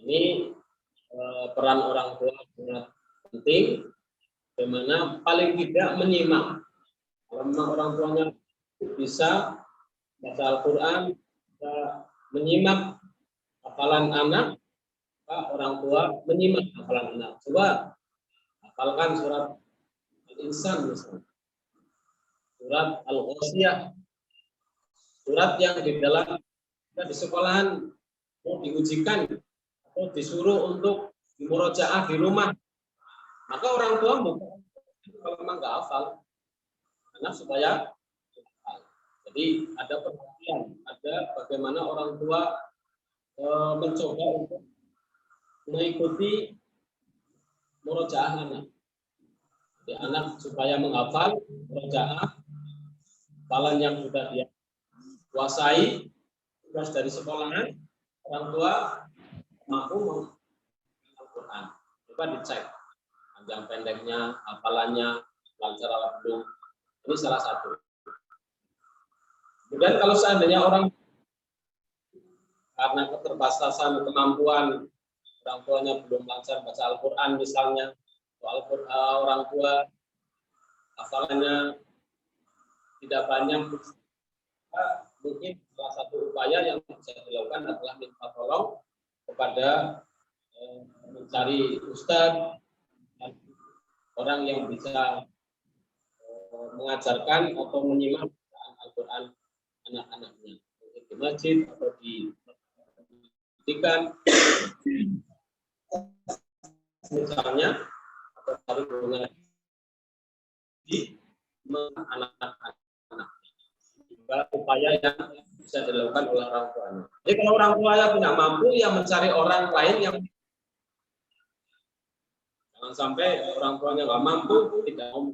ini peran orang tua sangat penting, bagaimana paling tidak menyimak. Kalau memang orang tuanya bisa baca Al-Quran, bisa menyimak hafalan anak, orang tua menyimak hafalan anak. Coba hafalkan surat Al-Insan misalnya, surat Al-Ghasyiyah, surat yang di dalam di sekolahan mau diujikan atau disuruh untuk murojaah di rumah, maka orang tua bukan kalau memang nggak hafal, anak supaya hafal. Jadi ada perhatian, ada bagaimana orang tua mencoba untuk mengikuti murojaah anak. Jadi anak supaya menghafal murojaah hafalan yang sudah dia kuasai, tugas dari sekolahan, orang tua mampu Al-Quran. Coba dicek panjang pendeknya, hafalannya, lancar atau belum. Ini salah satu. Kemudian kalau seandainya orang karena keterbatasan kemampuan orang tuanya belum lancar baca Al-Quran misalnya, orang tua hafalannya tidak banyak, mungkin salah satu upaya yang bisa dilakukan adalah minta tolong kepada mencari ustadz, orang yang bisa mengajarkan atau menyimak Al-Quran anak-anaknya, mungkin di masjid atau di pendidikan misalnya, atau cari hubungan di anak-anak. Juga upaya yang bisa dilakukan oleh orang tuanya. Jadi kalau orang tuanya tidak mampu, ya mencari orang lain yang jangan sampai orang tuanya nggak mampu, tidak mau.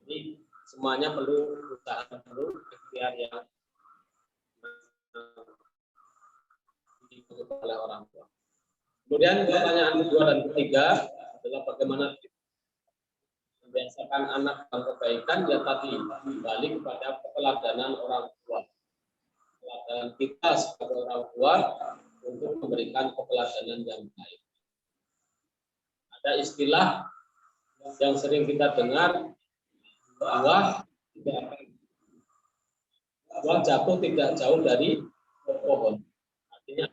Jadi semuanya perlu usaha, perlu ikhtiar yang dibutuhkan oleh orang tua. Kemudian pertanyaan kedua dan ketiga adalah bagaimana membiasakan anak dalam kebaikan, ya tadi kembali kepada keteladanan orang tua. Keteladanan kita sebagai orang tua untuk memberikan keteladanan yang baik. Ada istilah yang sering kita dengar, buah jatuh tidak jauh dari pohon. Artinya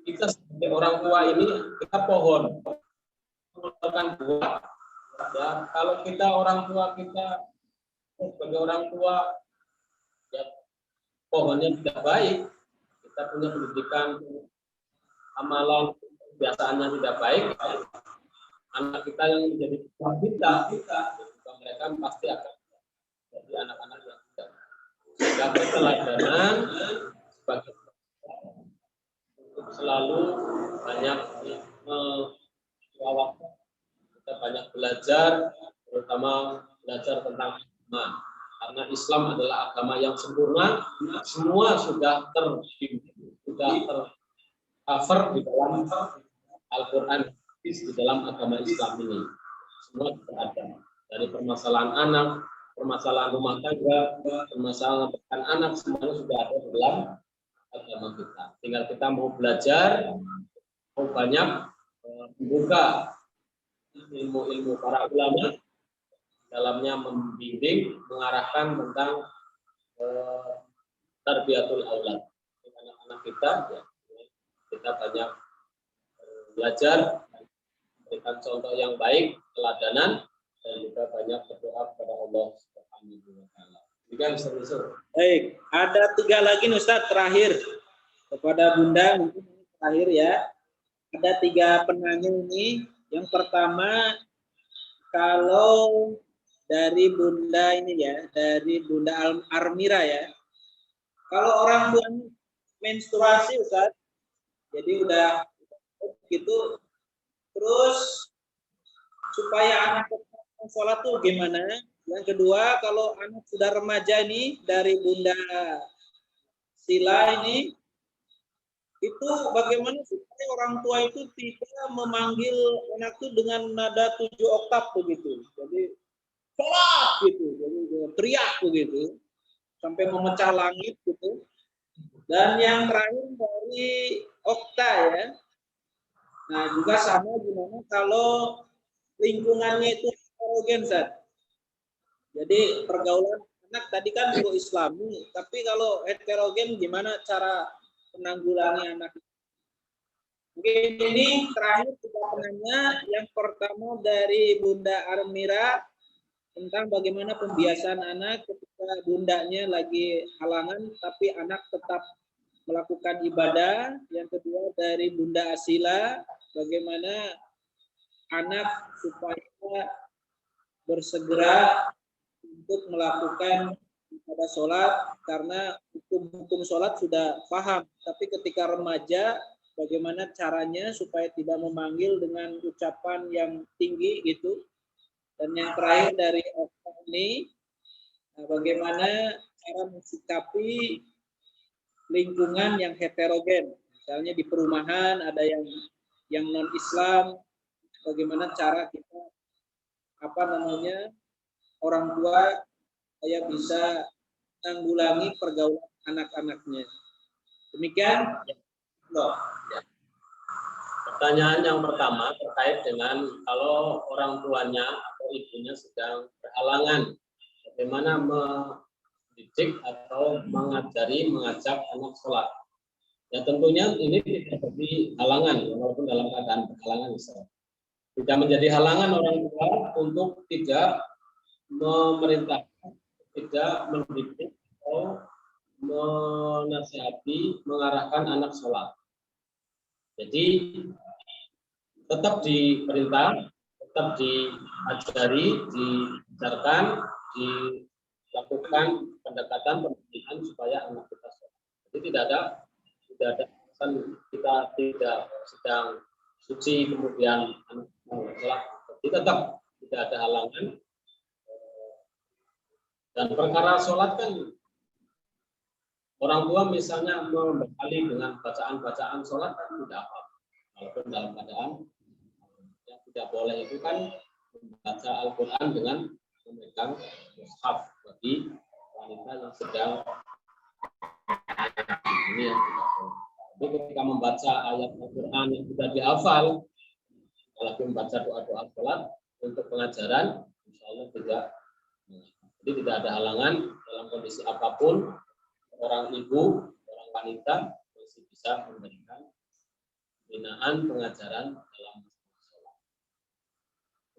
kita sebagai orang tua ini kita pohon mengeluarkan buah. Ya, kalau kita orang tua kita sebagai orang tua ya pohonnya tidak baik, kita punya pendidikan amalan kebiasaannya tidak baik, anak kita yang menjadi kita mereka pasti akan jadi anak-anak yang tidak. Sehingga keteladanan sebagai untuk selalu banyak kita banyak belajar, terutama belajar tentang agama. Karena Islam adalah agama yang sempurna, semua sudah tercover di dalam Al-Quran, di dalam agama Islam ini. Semua sudah ada. Dari permasalahan anak, permasalahan rumah tangga, permasalahan anak, semuanya sudah ada di dalam agama kita. Tinggal kita mau belajar, mau banyak membuka ilmu-ilmu para ulama, dalamnya membimbing, mengarahkan tentang tarbiyatul aulad. Anak-anak kita, ya, kita banyak belajar, memberikan contoh yang baik, teladanan, dan juga banyak berdoa kepada Allah Subhanahu wa taala. Baik, ada 3 lagi Ustaz terakhir kepada Bunda, mungkin terakhir ya. Ada 3 penanya ini. Yang pertama, kalau dari Bunda ini ya, dari Bunda Armira ya. Kalau orang tua menstruasi Ustaz, jadi udah gitu, terus supaya anak sholat tuh gimana? Yang kedua, kalau anak sudah remaja nih dari Bunda Sila ini, itu bagaimana supaya orang tua itu tidak memanggil anak itu dengan nada 7 oktav begitu. Jadi sholat gitu, jadi teriak begitu sampai memecah langit gitu. Dan yang terakhir dari Okta ya. Nah juga sama gimana kalau lingkungannya itu heterogen, Zat. Jadi pergaulan anak tadi kan untuk Islami, tapi kalau heterogen gimana cara menanggulangi anak? Mungkin ini terakhir kita penanya. Yang pertama dari Bunda Armira tentang bagaimana pembiasaan anak ketika bundanya lagi halangan tapi anak tetap melakukan ibadah. Yang kedua dari Bunda Asila, bagaimana anak supaya bersegera untuk melakukan ibadah sholat karena hukum-hukum sholat sudah paham, tapi ketika remaja bagaimana caranya supaya tidak memanggil dengan ucapan yang tinggi gitu. Dan yang terakhir dari Okta ini, bagaimana cara mensikapi lingkungan yang heterogen, misalnya di perumahan ada yang non Islam, bagaimana cara kita orang tua supaya bisa menanggulangi pergaulan anak-anaknya. Demikian. Pertanyaan yang pertama terkait dengan kalau orang tuanya atau ibunya sedang berhalangan, bagaimana mendidik atau mengajak anak sholat. Ya tentunya ini tidak jadi halangan, walaupun dalam keadaan berhalangan. Tidak menjadi halangan orang tua untuk tidak memerintahkan, tidak mendidik atau menasihati, mengarahkan anak sholat. Jadi tetap diperintah, tetap diajari, diajarkan, dilakukan pendekatan pendidikan supaya anak kita sholat. Jadi tidak ada alasan kita tidak sedang suci kemudian anak sholat. Jadi tetap tidak ada halangan. Dan perkara sholat kan orang tua misalnya membekali dengan bacaan-bacaan sholat kan tidak apa-apa. Walaupun dalam keadaan yang tidak boleh itu kan membaca Al-Quran dengan memegang mushaf bagi wanita yang sedang ini yang tidak boleh. Tapi ketika membaca ayat Al-Quran yang sudah dihafal, apalagi membaca doa-doa sholat untuk pengajaran, insya Allah tidak. Jadi tidak ada halangan dalam kondisi apapun orang ibu, orang wanita masih bisa memberikan pembinaan pengajaran dalam sholat.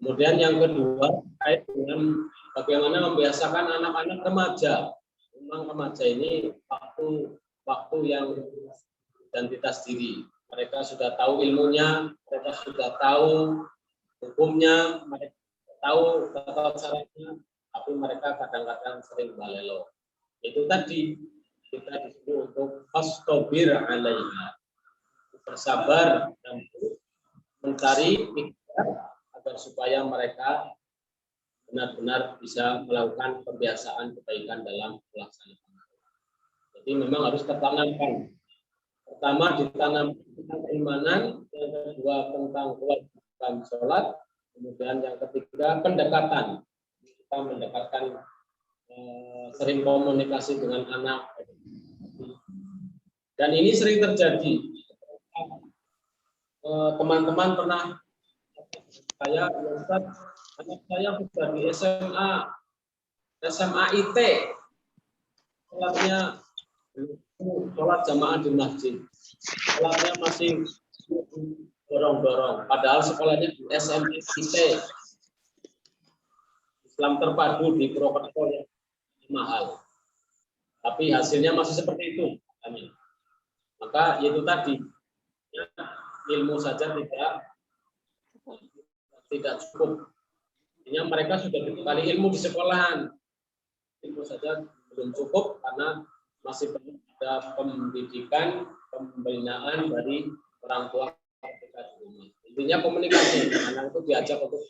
Kemudian yang kedua terkait dengan bagaimana membiasakan anak-anak remaja. Memang remaja ini waktu yang identitas diri. Mereka sudah tahu ilmunya, mereka sudah tahu hukumnya, mereka tahu tata caranya, tapi mereka kadang-kadang sering balelo. Itu tadi kita disuruh untuk fastobir alaiha, bersabar dan mencari ikhtiar agar supaya mereka benar-benar bisa melakukan kebiasaan kebaikan dalam pelaksanaan. Jadi memang harus tertanamkan. Pertama ditanam tentang keimanan, yang kedua tentang kewajiban sholat, kemudian yang ketiga pendekatan. Kita mendekatkan sering komunikasi dengan anak. Dan ini sering terjadi. Teman-teman pernah saya, Ustaz, anak saya sudah di SMA IT, sholat jamaah di masjid, sholatnya masih dorong-dorong, padahal sekolahnya di SMA IT, Islam terpadu di Purwokerto yang mahal, tapi hasilnya masih seperti itu. Maka itu tadi, ya, ilmu saja tidak cukup. Artinya mereka sudah dibekali ilmu di sekolahan, ilmu saja belum cukup karena masih perlu ada pendidikan, pembinaan dari orang tua ketika di rumah. Intinya komunikasi, anak itu diajak untuk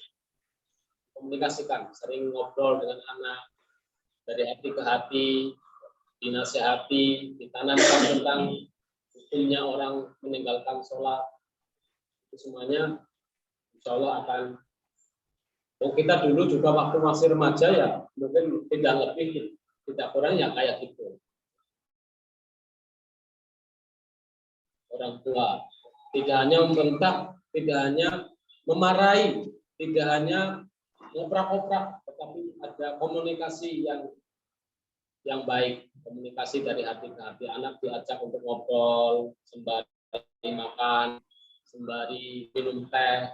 komunikasikan, sering ngobrol dengan anak dari hati ke hati, dinasihati, ditanamkan tentang hukumnya orang meninggalkan sholat. Itu semuanya insya Allah akan. Kita dulu juga waktu masih remaja ya mungkin tidak lebih tidak kurang ya kayak gitu. Orang tua tidak hanya membentak, tidak hanya memarahi, tidak hanya ngoprak-ngoprak, tetapi ada komunikasi yang baik, komunikasi dari hati ke hati. Anak diajak untuk ngobrol sembari makan, sembari minum teh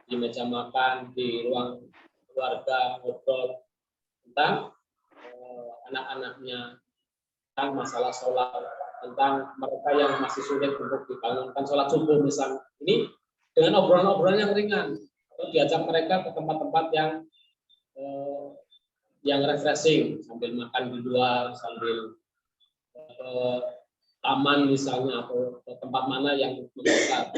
di meja makan, di ruang keluarga, ngobrol tentang anak-anaknya, tentang masalah sholat, tentang mereka yang masih sulit untuk dibangunkan sholat subuh misalnya. Ini dengan obrolan-obrolan yang ringan, atau diajak mereka ke tempat-tempat yang refreshing, sambil makan di luar, sambil taman misalnya, atau tempat mana yang mendekat.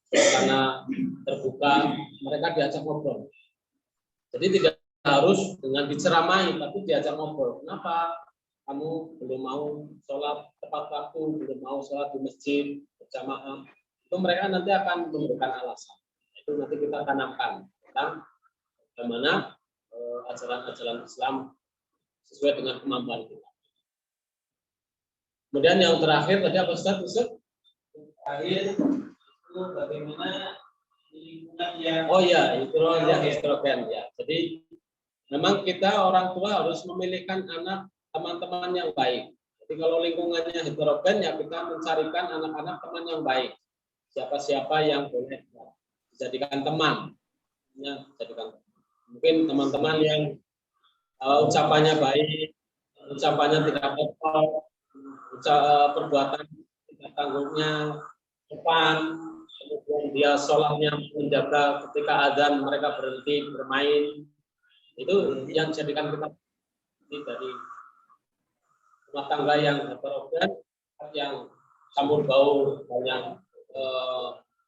Karena terbuka, mereka diajak ngobrol. Jadi tidak harus dengan diceramai, tapi diajak ngobrol. Kenapa kamu belum mau sholat tepat waktu, belum mau sholat di masjid berjamaah? Itu mereka nanti akan memberikan alasan. Itu nanti kita tanamkan tentang bagaimana ajaran-ajaran Islam sesuai dengan kemampuan kita. Kemudian yang terakhir tadi apa Ustaz? Terakhir itu bagaimana lingkungan yang itu yang estrogen ya. Jadi memang kita orang tua harus memilihkan anak teman-teman yang baik. Jadi kalau lingkungannya heterogen ya kita mencarikan anak-anak teman yang baik. Siapa-siapa yang boleh dijadikan teman. Ya, mungkin teman-teman yang ucapannya baik, ucapannya tidak kotor, perbuatan tidak tanggungnya depan, kemudian dia sholatnya menjaga ketika adzan mereka berhenti bermain. Itu yang jadikan kita dari rumah tangga yang heterogen, yang campur baur, yang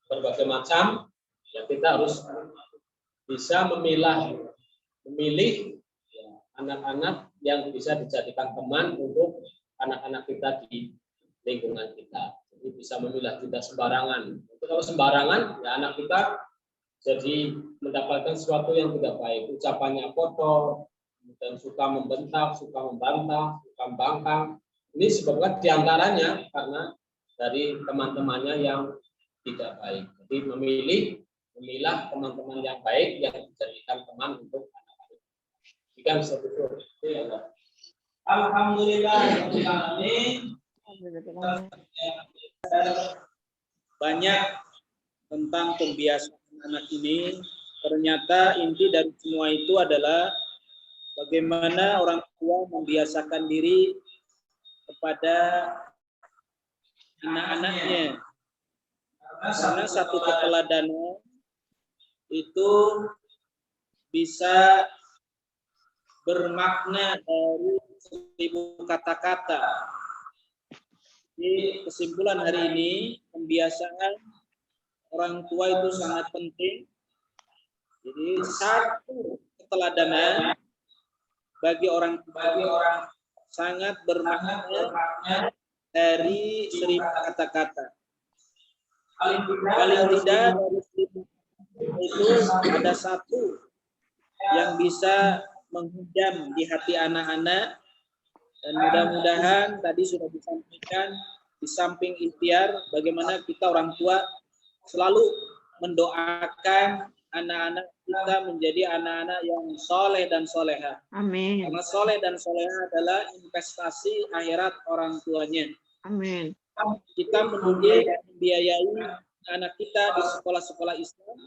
berbagai macam. Ya kita harus bisa memilih anak-anak yang bisa dijadikan teman untuk anak-anak kita di lingkungan kita. Jadi bisa memilah, tidak sembarangan. Jadi kalau sembarangan, ya anak kita jadi mendapatkan sesuatu yang tidak baik. Ucapannya kotor, dan suka membentak, suka membantah, suka membangkang. Ini sebabnya diantaranya karena dari teman-temannya yang tidak baik. Jadi memilah teman-teman yang baik yang dijadikan teman untuk anak-anak. Ikan bisa betul. Ya. Alhamdulillah banyak tentang pembiasaan anak ini. Ternyata inti dari semua itu adalah bagaimana orang tua membiasakan diri kepada anak-anaknya. Karena satu keteladanan itu bisa bermakna dari 1000 kata-kata. Di kesimpulan hari ini, pembiasaan orang tua itu sangat penting. Jadi satu keteladanan bagi orang sangat bermakna dari 1000 kata-kata. Paling tidak dari 1000 itu ada satu yang bisa menghujam di hati anak-anak, dan mudah-mudahan tadi sudah disampaikan di samping ikhtiar bagaimana kita orang tua selalu mendoakan anak-anak kita menjadi anak-anak yang soleh dan soleha. Amin. Karena soleh dan soleha adalah investasi akhirat orang tuanya. Amin. Kita membiayai anak kita di sekolah-sekolah Islam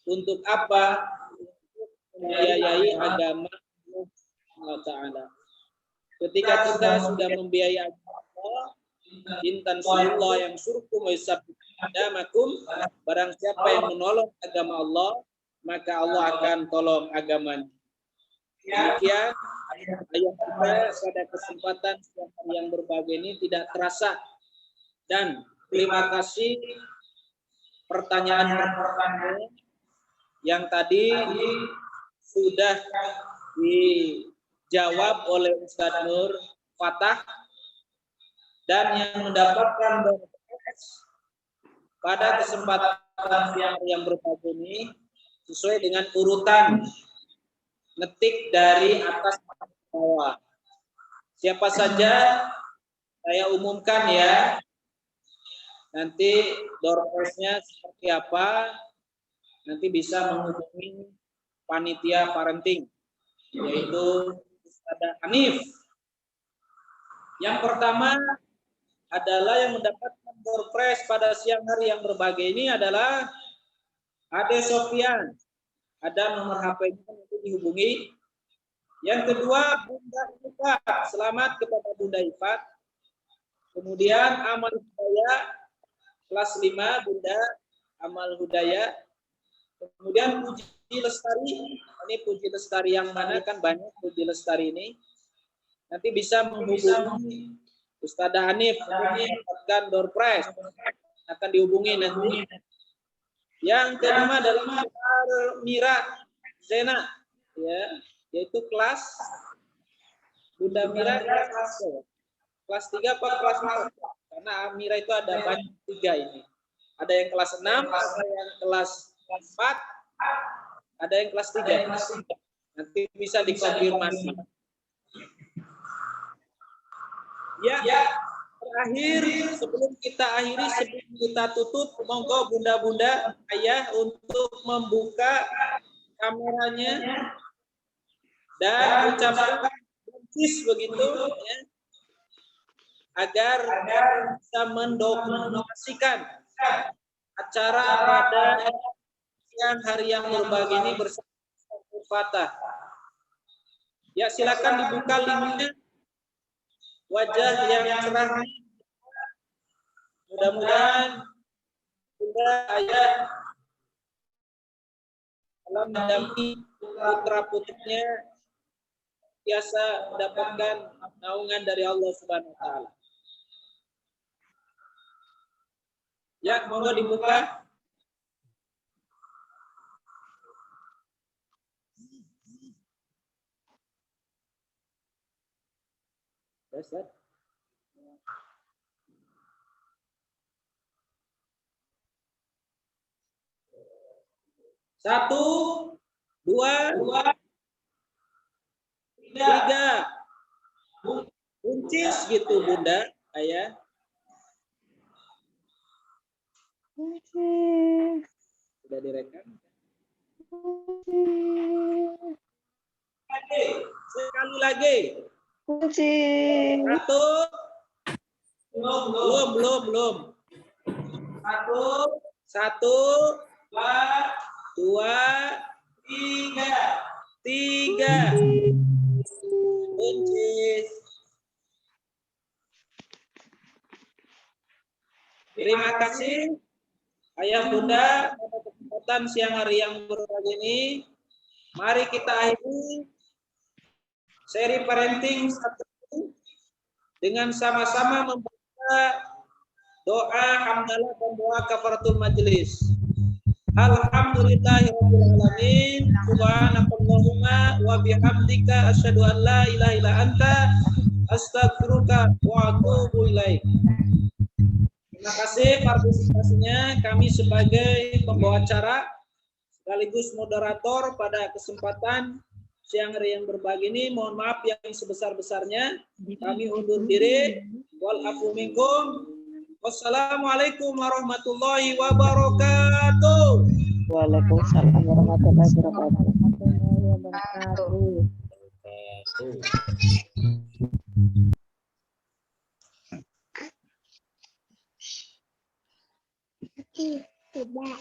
untuk apa? Untuk membiayai agama Allah Ta'ala. Ketika kita sudah membiayai agama, intan surullah yang surkum wa yusabbikum, barang siapa yang menolong agama Allah, maka Allah akan tolong agamanya. Demikian ayat kita pada kesempatan yang berbahagia ini tidak terasa. Dan terima kasih pertanyaan yang tadi sudah dijawab oleh Ustadz Nur Fatah, dan yang mendapatkan pada kesempatan yang berbahagia ini sesuai dengan urutan ngetik dari atas ke bawah. Siapa saja saya umumkan ya. Nanti door prize-nya seperti apa, nanti bisa menghubungi panitia parenting, yaitu Ustadz Hanif. Yang pertama adalah yang mendapatkan door prize pada siang hari yang berbahagia ini adalah Ade Sofian. Ada nomor HP-nya untuk dihubungi. Yang kedua, Bunda Ifat. Selamat kepada Bunda Ifat. Kemudian Amal Hudaya kelas 5, Bunda Amal Hudaya. Kemudian Puji Lestari. Ini Puji Lestari yang mana, kan banyak Puji Lestari ini. Nanti bisa menghubungi Ustadzah Hanif. Ini akan door prize. Akan dihubungi nanti. Yang kelima adalah Mira Zena, ya, yaitu kelas Bunda Mira kelas 3 apa kelas 4? Karena Amira itu ada banyak 3 ini. Ada yang kelas 6, ada yang kelas 4, ada yang kelas 3. Nanti bisa dikonfirmasi. Ya, terakhir sebelum kita akhiri, sebelum kita tutup, monggo bunda-bunda ayah untuk membuka kameranya dan ucapkan kuncis begitu ya, agar bisa mendokumentasikan acara pada siang hari yang berbahagia ini bersama Fatah. Ya, silakan dibuka linknya. Wajah yang cerah, mudah-mudahan bunda ayah dalam mendampingi putra putrinya biasa mendapatkan naungan dari Allah Subhanahu wa Ta'ala. Ya, monggo dibuka. Ustaz. Satu, dua, tiga. Kuncis gitu bunda, ayah. Sudah direkam. Sekali lagi. Kunci. Satu. Belum. Satu, dua, tiga. Kunci. Terima kasih Ayah Bunda pada kesempatan siang hari yang berbahagia ini. Mari kita akhiri seri parenting 1 dengan sama-sama membaca doa hamdalah dan doa kafaratul majelis. Alhamdulillahirabbil alamin. Subhanakallahumma wa bihamdika asyhadu an la ilaha illa anta astaghfiruka wa atubu ilaik. Terima kasih partisipasinya. Kami sebagai pembawa acara sekaligus moderator pada kesempatan siang hari yang berbahagia ini, mohon maaf yang sebesar-besarnya. Kami undur diri. Wal afu minkum. Wassalamualaikum warahmatullahi wabarakatuh. Waalaikumsalam warahmatullahi wabarakatuh. Tidak.